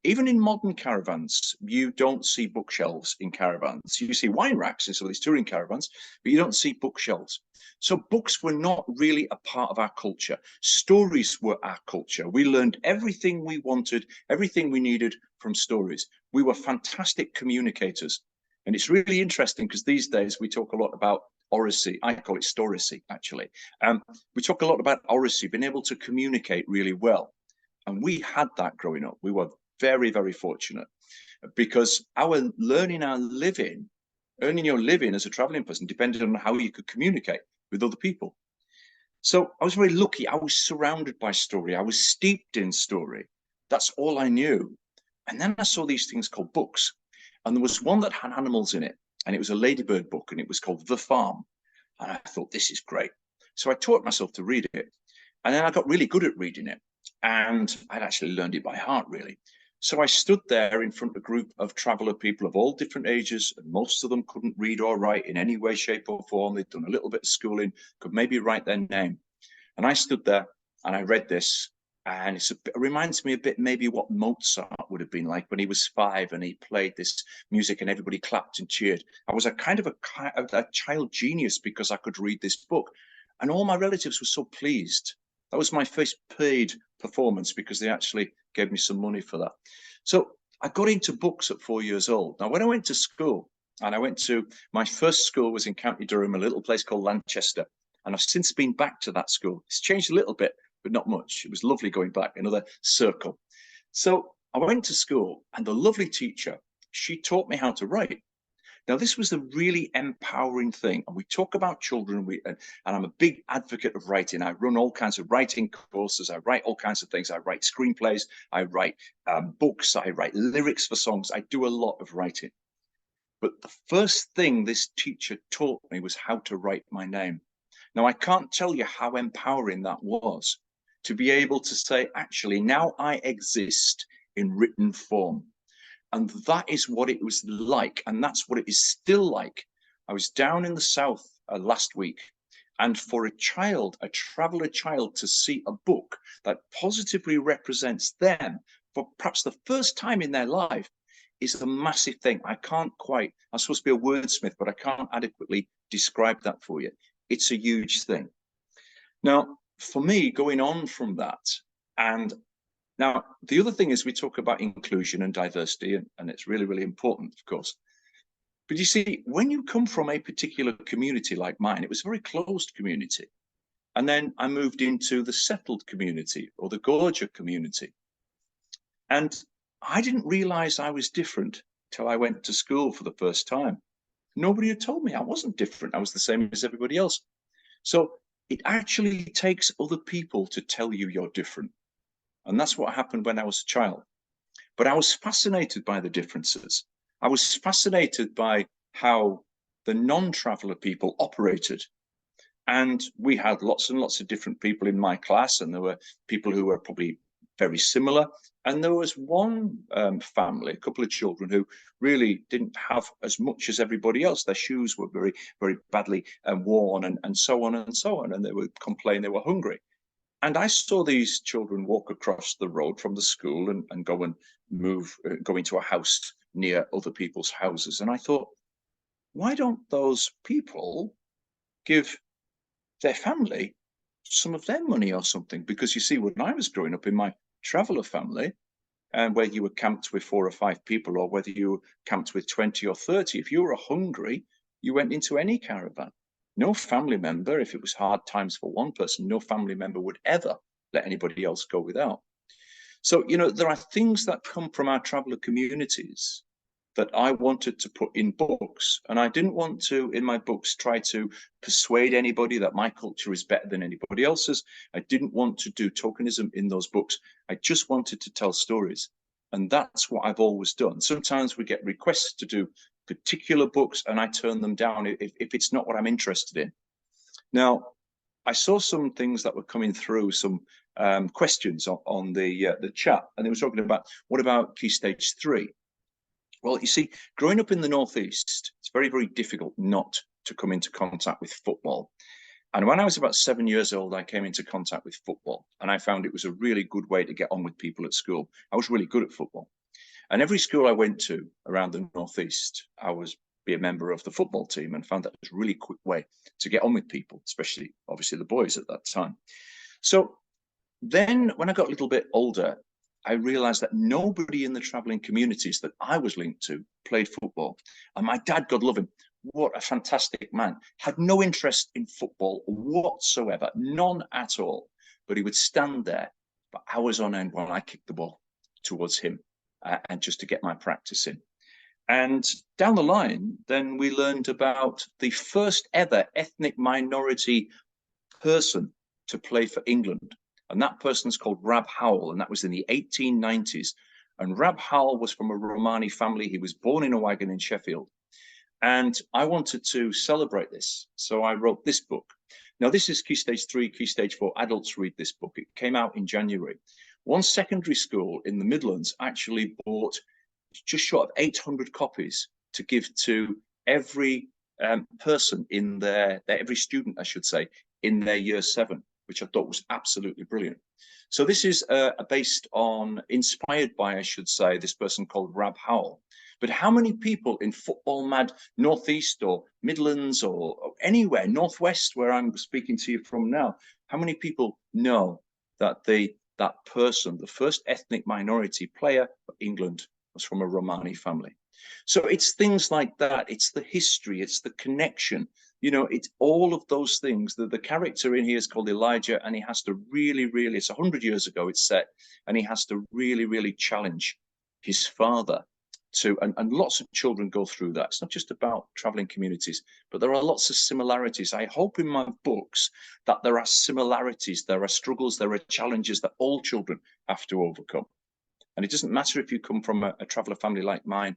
D: even in modern caravans, you don't see bookshelves in caravans. You see wine racks in some of these touring caravans, but you don't see bookshelves. So books were not really a part of our culture. Stories were our culture. We learned everything we wanted, everything we needed from stories. We were fantastic communicators. And it's really interesting because these days we talk a lot about oracy. I call it storacy, actually. We talk a lot about oracy, being able to communicate really well. And we had that growing up. We were very, very fortunate because our learning, our living, earning your living as a traveling person depended on how you could communicate with other people. So I was very lucky. I was surrounded by story. I was steeped in story. That's all I knew. And then I saw these things called books. And there was one that had animals in it. And it was a ladybird book. And it was called The Farm. And I thought, this is great. So I taught myself to read it. And then I got really good at reading it. And I'd actually learned it by heart, really. So I stood there in front of a group of traveller people of all different ages, and most of them couldn't read or write in any way, shape or form. They'd done a little bit of schooling, could maybe write their name. And I stood there and I read this, and it reminds me a bit maybe what Mozart would have been like when he was 5 and he played this music and everybody clapped and cheered. I was a kind of a child genius because I could read this book. And all my relatives were so pleased. That was my first paid performance because they actually gave me some money for that. So I got into books at 4 years old. Now, when I went to school, and I went to, my first school was in County Durham, a little place called Lanchester. And I've since been back to that school. It's changed a little bit, but not much. It was lovely going back, another circle. So I went to school, and the lovely teacher, she taught me how to write. Now, this was a really empowering thing. And we talk about children, and I'm a big advocate of writing. I run all kinds of writing courses. I write all kinds of things. I write screenplays. I write books. I write lyrics for songs. I do a lot of writing. But the first thing this teacher taught me was how to write my name. Now, I can't tell you how empowering that was to be able to say, actually, now I exist in written form. And that is what it was like. And that's what it is still like. I was down in the south last week. And for a child, a traveller child, to see a book that positively represents them for perhaps the first time in their life is a massive thing. I'm supposed to be a wordsmith, but I can't adequately describe that for you. It's a huge thing. Now, for me, going on from that, and now, the other thing is we talk about inclusion and diversity, and it's really, really important, of course. But you see, when you come from a particular community like mine, it was a very closed community. And then I moved into the settled community or the Gorger community. And I didn't realize I was different till I went to school for the first time. Nobody had told me I wasn't different. I was the same as everybody else. So it actually takes other people to tell you you're different. And that's what happened when I was a child. But I was fascinated by the differences. I was fascinated by how the non-traveller people operated. And we had lots and lots of different people in my class, and there were people who were probably very similar. And there was one family, a couple of children who really didn't have as much as everybody else. Their shoes were very, very badly worn and so on and so on. And they would complain they were hungry. And I saw these children walk across the road from the school and go into a house near other people's houses. And I thought, why don't those people give their family some of their money or something? Because you see, when I was growing up in my traveller family, and where you were camped with 4 or 5 people, or whether you were camped with 20 or 30, if you were hungry, you went into any caravan. No family member, if it was hard times for one person, no family member would ever let anybody else go without. So, you know, there are things that come from our traveller communities that I wanted to put in books. And I didn't want to, in my books, try to persuade anybody that my culture is better than anybody else's. I didn't want to do tokenism in those books. I just wanted to tell stories. And that's what I've always done. Sometimes we get requests to do particular books and I turn them down if it's not what I'm interested in. Now, I saw some things that were coming through, some questions on the chat, and they were talking about, what about Key Stage 3? Well, you see, growing up in the Northeast, it's very, very difficult not to come into contact with football. And when I was about 7 years old, I came into contact with football, and I found it was a really good way to get on with people at school. I was really good at football. And every school I went to around the Northeast, I was be a member of the football team, and found that was a really quick way to get on with people, especially obviously the boys at that time. So then when I got a little bit older, I realized that nobody in the traveling communities that I was linked to played football. And my dad, God love him, what a fantastic man, had no interest in football whatsoever, none at all. But he would stand there for hours on end while I kicked the ball towards him, and just to get my practice in. And down the line, then we learned about the first ever ethnic minority person to play for England. And that person's called Rab Howell, and that was in the 1890s. And Rab Howell was from a Romani family. He was born in a wagon in Sheffield. And I wanted to celebrate this, so I wrote this book. Now, this is Key Stage 3, Key Stage 4. Adults read this book. It came out in January. One secondary school in the Midlands actually bought just short of 800 copies to give to every person in every student, I should say, in their year 7, which I thought was absolutely brilliant. So this is inspired by, I should say, this person called Rab Howell. But how many people in football mad Northeast or Midlands or anywhere, Northwest, where I'm speaking to you from now, how many people know that that person, the first ethnic minority player for England, was from a Romani family? So it's things like that. It's the history, it's the connection. You know, it's all of those things. The character in here is called Elijah, and he has to really, it's 100 years ago it's set, and he has to really, really challenge his father to, and lots of children go through that. It's not just about traveling communities, but there are lots of similarities. I hope in my books that there are similarities, there are struggles, there are challenges that all children have to overcome. And it doesn't matter if you come from a traveller family like mine.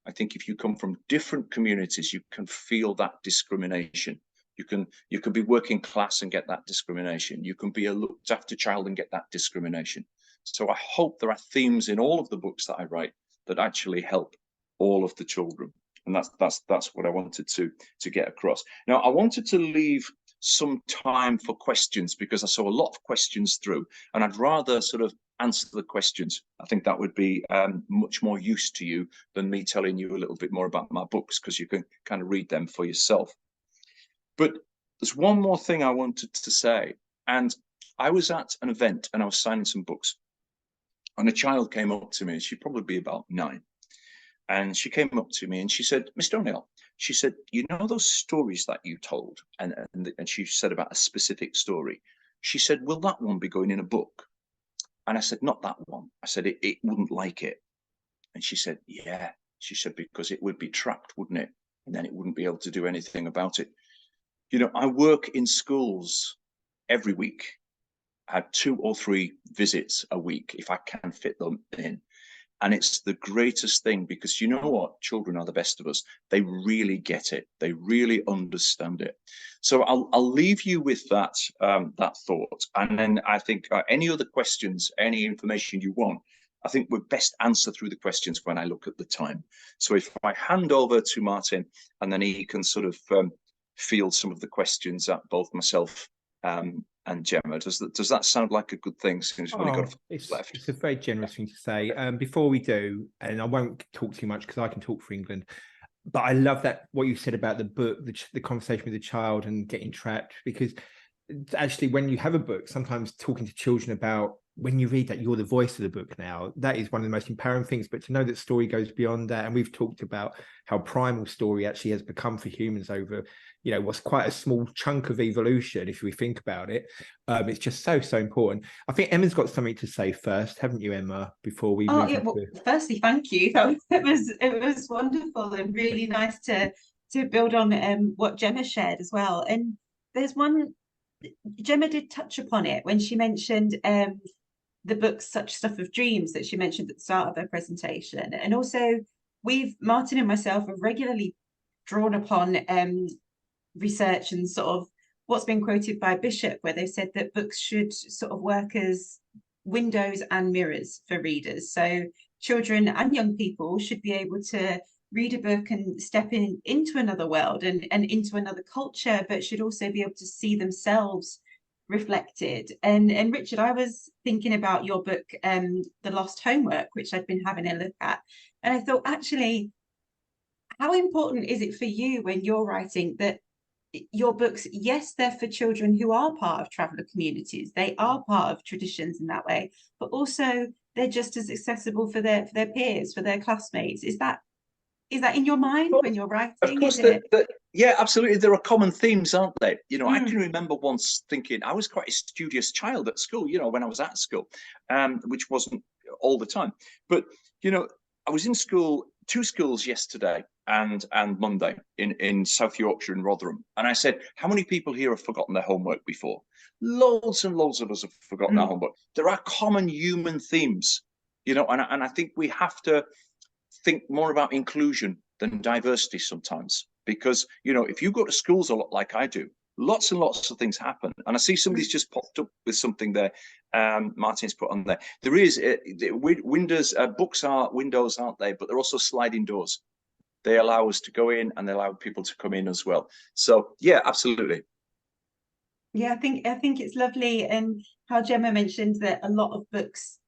D: I think if you come from different communities, you can feel that discrimination. You can be working class and get that discrimination. You can be a looked after child and get that discrimination. So I hope there are themes in all of the books that I write that actually help all of the children. And that's what I wanted to get across. Now, I wanted to leave some time for questions because I saw a lot of questions through, and I'd rather sort of answer the questions. I think that would be much more use to you than me telling you a little bit more about my books, because you can kind of read them for yourself. But there's one more thing I wanted to say. And I was at an event and I was signing some books, and a child came up to me. She'd probably be about 9. And she came up to me and she said, Mr. O'Neill, she said, you know those stories that you told? And she said about a specific story. She said, will that one be going in a book? And I said, not that one. I said, it wouldn't like it. And she said, yeah. She said, because it would be trapped, wouldn't it? And then it wouldn't be able to do anything about it. You know, I work in schools every week. I have 2 or 3 visits a week if I can fit them in. And it's the greatest thing, because you know what? Children are the best of us. They really get it. They really understand it. So I'll leave you with that thought. And then I think any other questions, any information you want, I think we'd best answer through the questions when I look at the time. So if I hand over to Martin, and then he can sort of field some of the questions that both myself and Gemma, does that sound like a good thing? Since we've only got left.
B: It's a very generous thing to say. Before we do, and I won't talk too much because I can talk for England, but I love that what you said about the book, the conversation with the child and getting trapped, because actually when you have a book, sometimes talking to children about when you read that you're the voice of the book now, that is one of the most empowering things. But to know that story goes beyond that, and we've talked about how primal story actually has become for humans over, you know, what's quite a small chunk of evolution if we think about it. It's just so important. I think Emma's got something to say first, haven't you, Emma? Before we move
A: yeah, well, firstly, thank you. It was wonderful and really nice to build on what Gemma shared as well. And there's one, Gemma did touch upon it when she mentioned the book Such Stuff of Dreams that she mentioned at the start of her presentation. And also Martin and myself have regularly drawn upon research and sort of what's been quoted by Bishop, where they've said that books should sort of work as windows and mirrors for readers. So children and young people should be able to read a book and step into another world and into another culture, but should also be able to see themselves reflected. And Richard, I was thinking about your book, The Lost Homework, which I'd been having a look at, and I thought, actually, how important is it for you when you're writing that your books, yes, they're for children who are part of traveller communities, they are part of traditions in that way, but also they're just as accessible for their peers, for their classmates. Is that in your mind when you're writing?
D: Of course, yeah, absolutely. There are common themes, aren't there? You know, I can remember once thinking, I was quite a studious child at school, you know, when I was at school, which wasn't all the time. But, you know, I was in school, 2 schools yesterday and Monday in South Yorkshire in Rotherham. And I said, how many people here have forgotten their homework before? Loads and loads of us have forgotten our homework. There are common human themes, you know, and I think we have to think more about inclusion than diversity sometimes, because, you know, if you go to schools a lot like I do, lots and lots of things happen. And I see somebody's just popped up with something there. Martin's put on there. There is windows, books are windows, aren't they? But they're also sliding doors. They allow us to go in and they allow people to come in as well. So yeah, absolutely.
A: Yeah, I think it's lovely, and how Gemma mentioned that a lot of books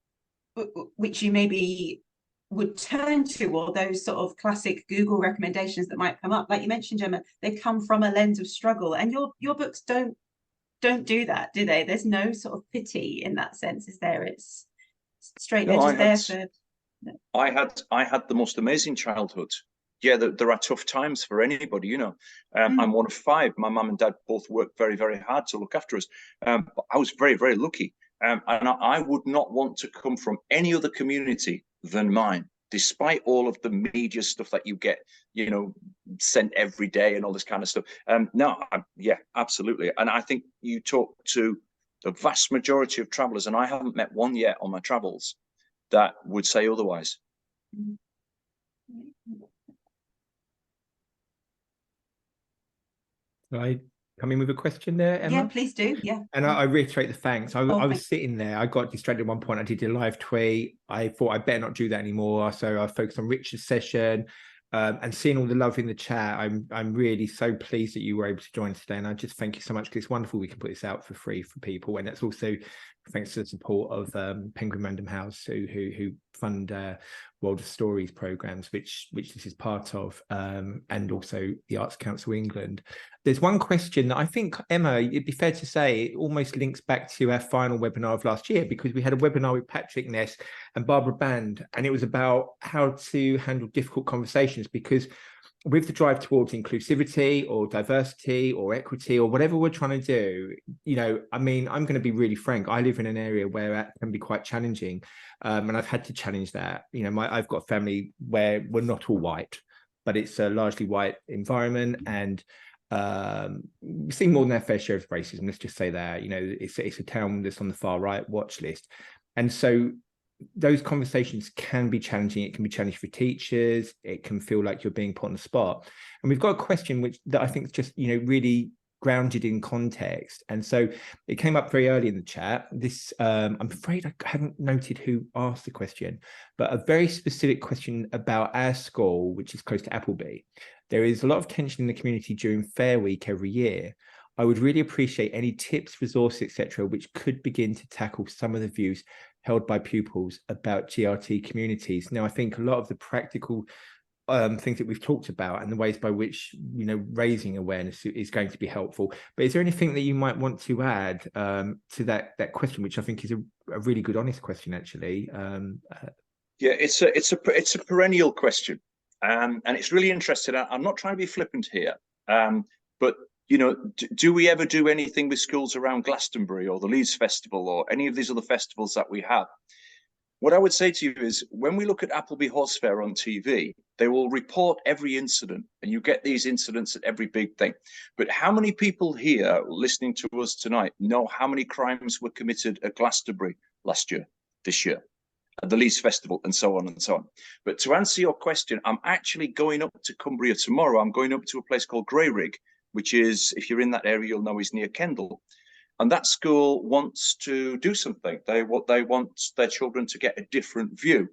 A: which you maybe would turn to, or those sort of classic Google recommendations that might come up, like you mentioned, Gemma, they come from a lens of struggle, and your books don't do that, do they? There's no sort of pity in that sense, is there? It's straight, they're just there for.
D: I had the most amazing childhood. Yeah, there are tough times for anybody, you know. I'm one of 5. My mum and dad both worked very, very hard to look after us. But I was very, very lucky. And I would not want to come from any other community than mine, despite all of the media stuff that you get, you know, sent every day and all this kind of stuff. Yeah, absolutely. And I think you talk to the vast majority of travellers, and I haven't met one yet on my travels that would say otherwise.
B: Can I come in with a question there, Emma?
A: Yeah, please do. Yeah.
B: And I reiterate the thanks. I was sitting there. I got distracted at one point. I did a live tweet. I thought I better not do that anymore. So I focused on Richard's session and seeing all the love in the chat. I'm really so pleased that you were able to join us today. And I just thank you so much, because it's wonderful we can put this out for free for people. And that's also thanks to the support of Penguin Random House, who fund World of Stories programs, which this is part of, and also the Arts Council England. There's one question that I think, Emma, it'd be fair to say it almost links back to our final webinar of last year, because we had a webinar with Patrick Ness and Barbara Band, and it was about how to handle difficult conversations, because with the drive towards inclusivity or diversity or equity or whatever we're trying to do, you know, I mean, I'm going to be really frank. I live in an area where that can be quite challenging, and I've had to challenge that. You know, I've got a family where we're not all white, but it's a largely white environment, and we see more than our fair share of racism. Let's just say that, you know, it's a town that's on the far right watch list, and so those conversations can be challenging. It can be challenging for teachers. It can feel like you're being put on the spot. And we've got a question that I think is just, you know, really grounded in context. And so it came up very early in the chat. This, I'm afraid I haven't noted who asked the question, but a very specific question about our school, which is close to Appleby. There is a lot of tension in the community during Fair Week every year. I would really appreciate any tips, resources, etc., which could begin to tackle some of the views held by pupils about GRT communities. Now, I think a lot of the practical things that we've talked about and the ways by which, you know, raising awareness is going to be helpful. But is there anything that you might want to add to that question, which I think is a really good, honest question, actually?
D: Yeah, it's a perennial question, and it's really interesting. I'm not trying to be flippant here, but you know, do we ever do anything with schools around Glastonbury or the Leeds Festival or any of these other festivals that we have? What I would say to you is, when we look at Appleby Horse Fair on TV, they will report every incident, and you get these incidents at every big thing. But how many people here listening to us tonight know how many crimes were committed at Glastonbury last year, this year, at the Leeds Festival, and so on and so on? But to answer your question, I'm actually going up to Cumbria tomorrow. I'm going up to a place called Greyrig, which is, if you're in that area, you'll know is near Kendal. And that school wants to do something. They want their children to get a different view.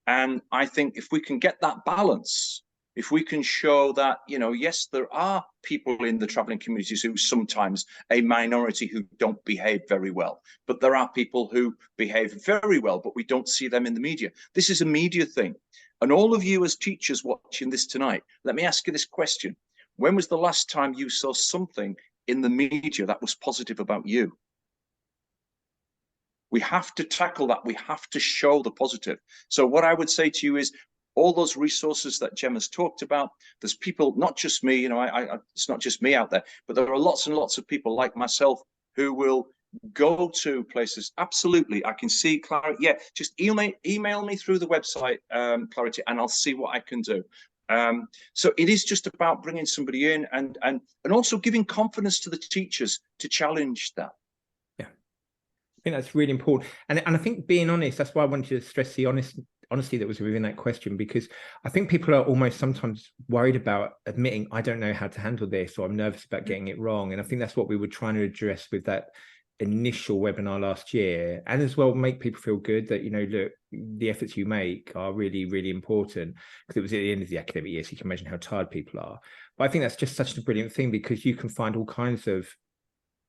D: And I think if we can get that balance, if we can show that, you know, yes, there are people in the traveling communities who sometimes a minority who don't behave very well, but there are people who behave very well, but we don't see them in the media. This is a media thing. And all of you as teachers watching this tonight, let me ask you this question. When was the last time you saw something in the media that was positive about you? We have to tackle that. We have to show the positive. So what I would say to you is, all those resources that Gemma's talked about, there's people, not just me, you know, it's not just me out there, but there are lots and lots of people like myself who will go to places. Absolutely. I can see Clarity. Yeah, just email me through the website, Clarity, and I'll see what I can do. So it is just about bringing somebody in and also giving confidence to the teachers to challenge that.
B: Yeah, I think that's really important. And I think being honest, that's why I wanted to stress the honesty that was within that question, because I think people are almost sometimes worried about admitting, I don't know how to handle this, or I'm nervous about getting it wrong. And I think that's what we were trying to address with that initial webinar last year, and as well make people feel good that, you know, look, the efforts you make are really, really important, because it was at the end of the academic year, so you can imagine how tired people are. But I think that's just such a brilliant thing, because you can find all kinds of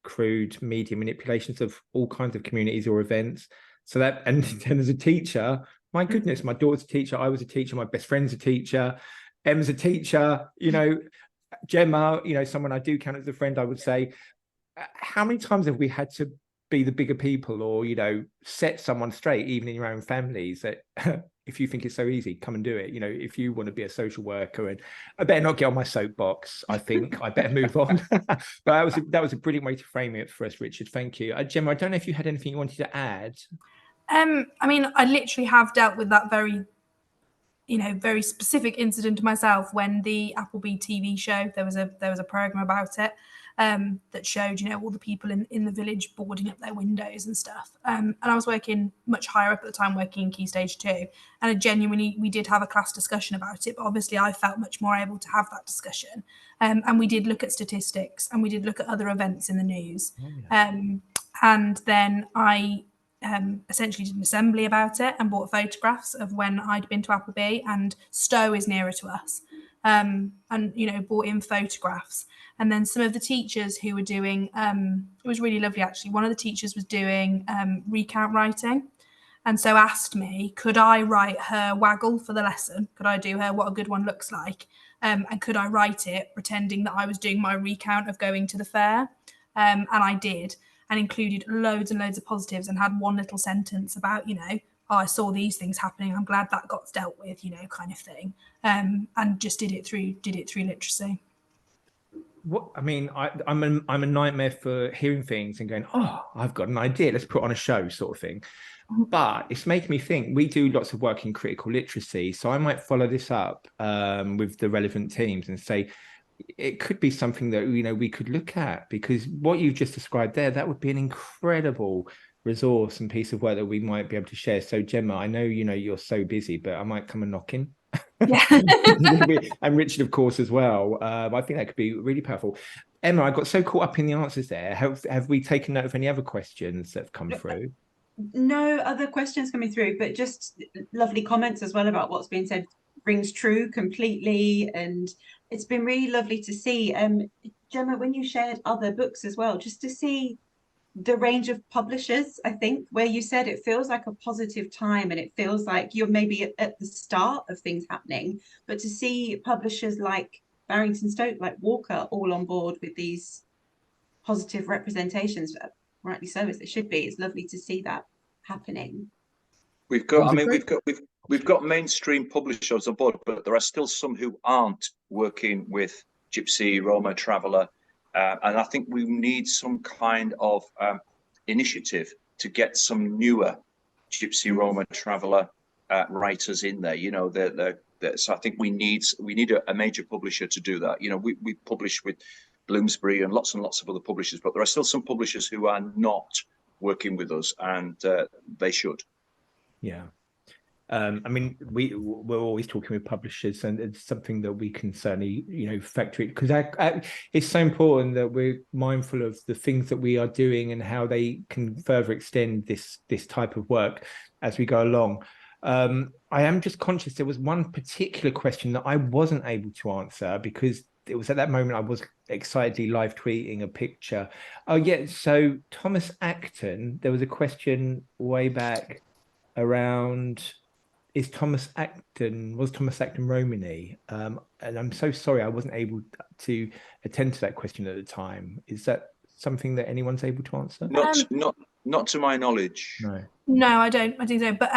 B: crude media manipulations of all kinds of communities or events. So that, and then as a teacher, my goodness, my daughter's a teacher, I was a teacher, my best friend's a teacher, Em's a teacher, you know, Gemma, you know, someone I do count as a friend, I would say. How many times have we had to be the bigger people, or, you know, set someone straight, even in your own families, that if you think it's so easy, come and do it. You know, if you want to be a social worker, and I better not get on my soapbox, I think I better move on. But that was a brilliant way to frame it for us, Richard. Thank you. Gemma, I don't know if you had anything you wanted to add.
C: I mean, I literally have dealt with that very, you know, very specific incident myself when the Appleby TV show, there was a program about it, that showed, you know, all the people in the village boarding up their windows and stuff. And I was working much higher up at the time, working in Key Stage 2, and we did have a class discussion about it, but obviously I felt much more able to have that discussion. And we did look at statistics, and we did look at other events in the news. Oh, yeah. And then I essentially did an assembly about it and bought photographs of when I'd been to Appleby, and Stowe is nearer to us, and, you know, brought in photographs. And then some of the teachers who were doing, it was really lovely actually, one of the teachers was doing recount writing, and so asked me, could I write her waggle for the lesson? Could I do her what a good one looks like? And could I write it pretending that I was doing my recount of going to the fair? And I did, and included loads and loads of positives, and had one little sentence about, you know, oh, I saw these things happening, I'm glad that got dealt with, you know, kind of thing. And just did it through literacy.
B: What I mean, I'm a nightmare for hearing things and going, oh, I've got an idea, let's put on a show, sort of thing. But it's making me think. We do lots of work in critical literacy, so I might follow this up with the relevant teams and say it could be something that, you know, we could look at, because what you've just described there, that would be an incredible resource and piece of work that we might be able to share. So Gemma, I know, you know, you're so busy, but I might come and knock in. Yeah. And Richard, of course, as well. I think that could be really powerful. Emma, I got so caught up in the answers there. Have we taken note of any other questions that have come through?
A: No other questions coming through, but just lovely comments as well about what's been said. Rings true completely, and it's been really lovely to see. Gemma, when you shared other books as well, just to see the range of publishers, I think, where you said it feels like a positive time and it feels like you're maybe at the start of things happening, but to see publishers like Barrington Stoke, like Walker, all on board with these positive representations, rightly so, as it should be, it's lovely to see that happening.
D: We've got, I mean, we've got mainstream publishers on board, but there are still some who aren't working with Gypsy, Roma Traveller, and I think we need some kind of initiative to get some newer Gypsy, Roma Traveller writers in there. You know, so I think we need a major publisher to do that. You know, we publish with Bloomsbury and lots of other publishers, but there are still some publishers who are not working with us, and they should.
B: Yeah. I mean, we're always talking with publishers, and it's something that we can certainly, you know, factor it, because it's so important that we're mindful of the things that we are doing and how they can further extend this type of work as we go along. I am just conscious there was one particular question that I wasn't able to answer because it was at that moment I was excitedly live tweeting a picture. Oh yeah, so Thomas Acton, there was a question way back around, was Thomas Acton Romany? And I'm so sorry I wasn't able to attend to that question at the time. Is that something that anyone's able to answer?
D: Not to my knowledge.
C: No, I think so. But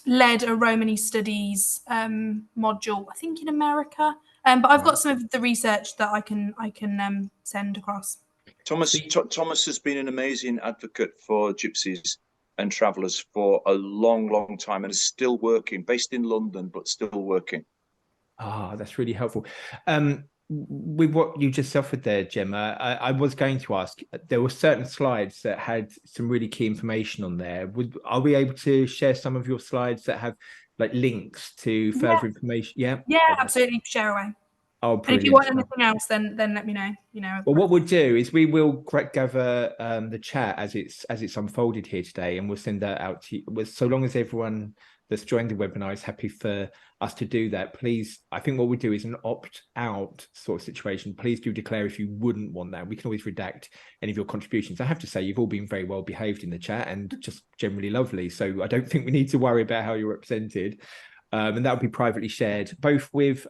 C: led a Romany studies module, I think in America. But I've got some of the research that I can send across.
D: Thomas has been an amazing advocate for gypsies and travellers for a long time, and is still working, based in London, but still working.
B: Ah, that's really helpful. With what you just offered there, Gemma, I was going to ask, there were certain slides that had some really key information on there. Are we able to share some of your slides that have like links to further information? Yeah,
C: absolutely, share away.
B: Oh,
C: and if you want anything else, then let me know. You know.
B: Well, what we'll do is we will gather the chat as it's unfolded here today, and we'll send that out to you. So long as everyone that's joined the webinar is happy for us to do that, please. I think what we do is an opt-out sort of situation. Please do declare if you wouldn't want that. We can always redact any of your contributions. I have to say, you've all been very well behaved in the chat and just generally lovely. So I don't think we need to worry about how you're represented. And that will be privately shared, both with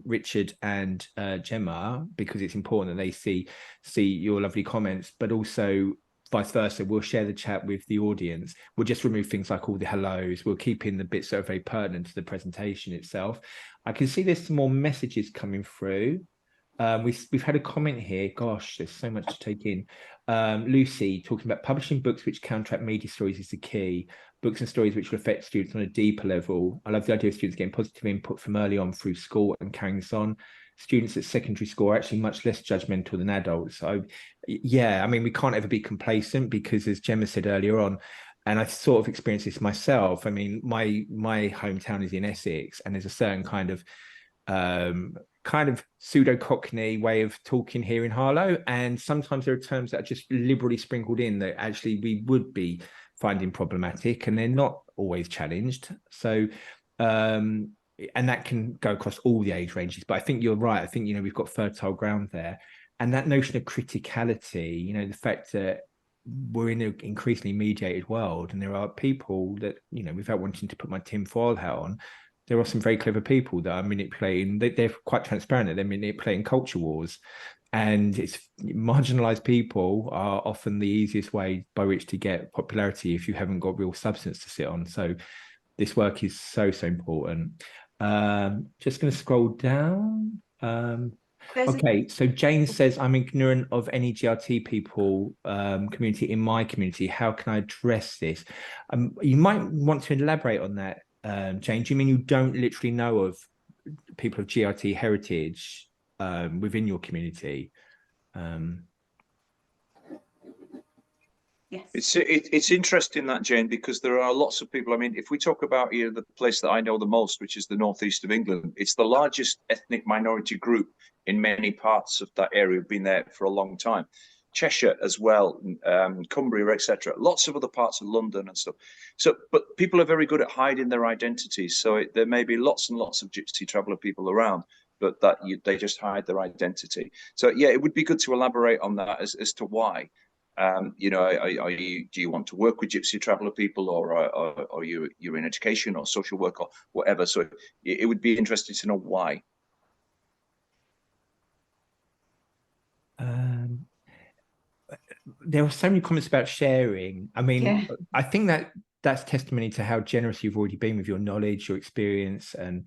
B: Richard and Gemma, because it's important that they see your lovely comments, but also vice versa. We'll share the chat with the audience. We'll just remove things like all the hellos. We'll keep in the bits that are very pertinent to the presentation itself. I can see there's some more messages coming through. We've had a comment here. Gosh, there's so much to take in. Lucy talking about publishing books which counteract media stories is the key. Books and stories which will affect students on a deeper level. I love the idea of students getting positive input from early on through school and carrying this on. Students at secondary school are actually much less judgmental than adults. So yeah, I mean, we can't ever be complacent because, as Gemma said earlier on, and I've sort of experienced this myself. I mean, my hometown is in Essex, and there's a certain kind of pseudo Cockney way of talking here in Harlow, and sometimes there are terms that are just liberally sprinkled in that actually we would be finding problematic, and they're not always challenged. So and that can go across all the age ranges, but I think you're right. I think, you know, we've got fertile ground there, and that notion of criticality, you know, the fact that we're in an increasingly mediated world, and there are people that, you know, without wanting to put my tinfoil hat on, there are some very clever people that are manipulating. They're quite transparent that they're manipulating culture wars, and it's marginalized people are often the easiest way by which to get popularity if you haven't got real substance to sit on. So this work is so important. Just going to scroll down. Okay, so Jane says, I'm ignorant of any GRT people community in my community. How can I address this? You might want to elaborate on that. Jane, do you mean you don't literally know of people of GRT heritage within your community?
A: Yes.
D: It's interesting that, Jane, because there are lots of people. I mean, if we talk about here, the place that I know the most, which is the northeast of England, it's the largest ethnic minority group in many parts of that area. Have been there for a long time. Cheshire as well, Cumbria, etc. Lots of other parts of London and stuff. So, but people are very good at hiding their identities. So there may be lots and lots of Gypsy traveller people around, but they just hide their identity. So yeah, it would be good to elaborate on that as to why. You know, do you want to work with Gypsy Traveller people, or are you're in education or social work or whatever? So it would be interesting to know why.
B: There were so many comments about sharing. I mean,
A: Yeah.
B: I think that's testimony to how generous you've already been with your knowledge, your experience, and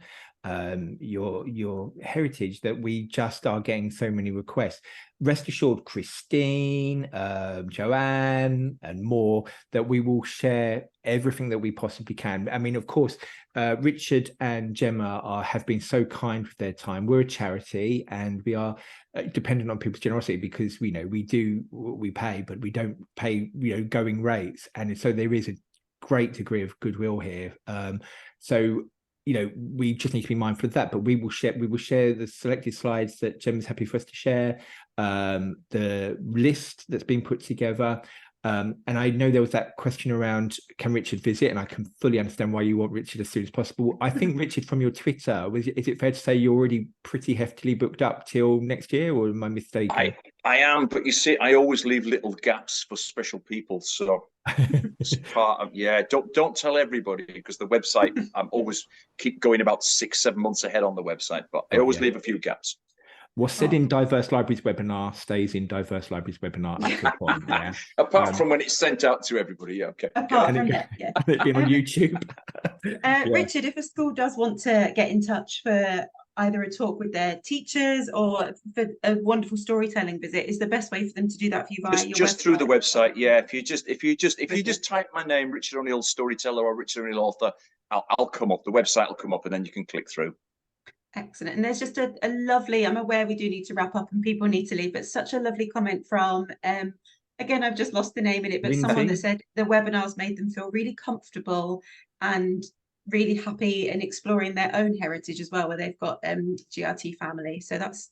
B: your heritage, that we just are getting so many requests. Rest assured, Christine, Joanne, and more, that we will share everything that we possibly can. I mean, of course, Richard and Gemma have been so kind with their time. We're a charity, and we are dependent on people's generosity, because we pay, but we don't pay going rates, and so there is a great degree of goodwill here. So we just need to be mindful of that. But we will share the selected slides that Gemma's happy for us to share, the list that's been put together. And I know there was that question around, can Richard visit? And I can fully understand why you want Richard as soon as possible. I think, Richard, from your Twitter, is it fair to say you're already pretty heftily booked up till next year, or am I mistaken?
D: I am, but you see, I always leave little gaps for special people. So it's part of, don't tell everybody, because the website, I'm always keep going about 6-7 months ahead on the website, but I always leave a few gaps.
B: What's said in Diverse Libraries webinar stays in Diverse Libraries webinar up to the point, yeah.
D: Apart from when it's sent out to everybody, yeah, okay.
A: Apart from that, yeah.
B: It's been on YouTube.
A: Richard, if a school does want to get in touch for either a talk with their teachers or for a wonderful storytelling visit, is the best way for them to do that for you via your
D: just
A: website?
D: through the website, yeah. If you just type my name, Richard O'Neill Storyteller or Richard O'Neill Author, I'll come up. The website will come up, and then you can click through.
A: Excellent. And there's just a lovely, I'm aware we do need to wrap up and people need to leave, but such a lovely comment from, again, I've just lost the name in it, but someone that said the webinars made them feel really comfortable and really happy and exploring their own heritage as well, where they've got GRT family. So that's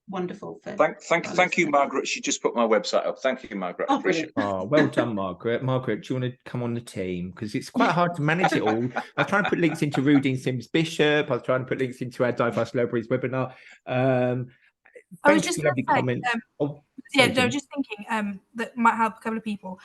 A: wonderful.
D: Thank you, Margaret. She just put my website up. Thank you, Margaret.
A: Oh, brilliant.
B: Oh, well done, Margaret. Margaret, do you want to come on the team? Because it's quite hard to manage it all. I was trying to put links into Rudine Sims Bishop. I was trying to put links into our Diverse Libraries webinar.
C: I was just
B: lovely comments.
C: Just thinking that might help a couple of people.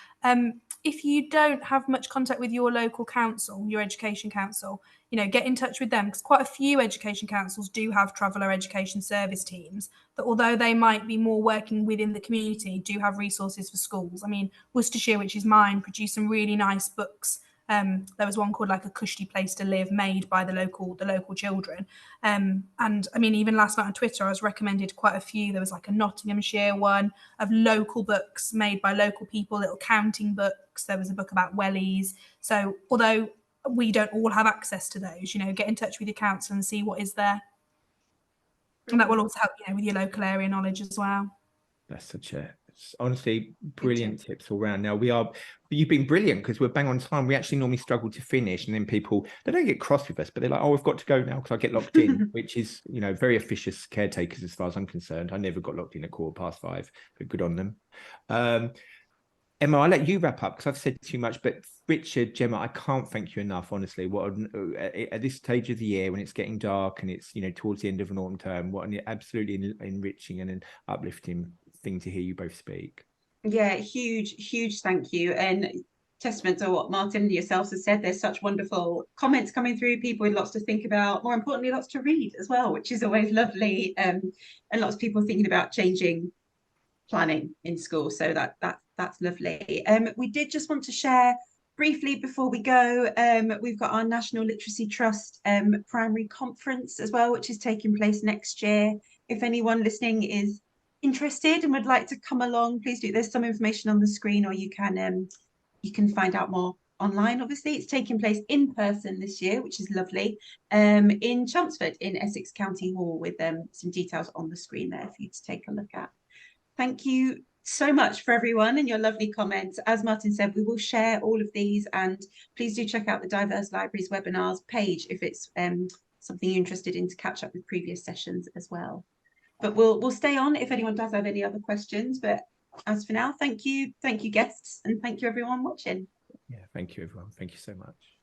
C: If you don't have much contact with your local council, your education council, get in touch with them, because quite a few education councils do have traveller education service teams that, although they might be more working within the community, do have resources for schools. I mean, Worcestershire, which is mine, produced some really nice books. There was one called like A Cushy Place to Live, made by the local children. And I mean, even last night on Twitter, I was recommended quite a few. There was like a Nottinghamshire one of local books made by local people, little counting books. There was a book about wellies. So although we don't all have access to those, get in touch with your council and see what is there. And that will also help, with your local area knowledge as well.
B: That's honestly brilliant tips all round. Now you've been brilliant, because we're bang on time. We actually normally struggle to finish, and then people, they don't get cross with us, but they're like, oh, I've got to go now because I get locked in, which is very officious caretakers as far as I'm concerned. I never got locked in at 5:15, but good on them. Emma, I'll let you wrap up because I've said too much, but Richard, Gemma, I can't thank you enough, honestly. What at this stage of the year, when it's getting dark and it's towards the end of an autumn term, what an absolutely enriching and an uplifting thing to hear you both speak.
A: Yeah, huge thank you, and testament to what Martin and yourselves have said. There's such wonderful comments coming through, people with lots to think about, more importantly lots to read as well, which is always lovely, and lots of people thinking about changing planning in school, so that's lovely. We did just want to share briefly before we go, we've got our National Literacy Trust primary conference as well, which is taking place next year. If anyone listening is interested and would like to come along, please do. There's some information on the screen, or you can find out more online. Obviously, it's taking place in person this year, which is lovely, in Chelmsford in Essex County Hall, with some details on the screen there for you to take a look at. Thank you so much for everyone and your lovely comments. As Martin said, we will share all of these, and please do check out the Diverse Libraries webinars page if it's something you're interested in, to catch up with previous sessions as well. But we'll stay on if anyone does have any other questions. But as for now, thank you guests, and thank you everyone watching.
B: Yeah, thank you everyone. Thank you so much.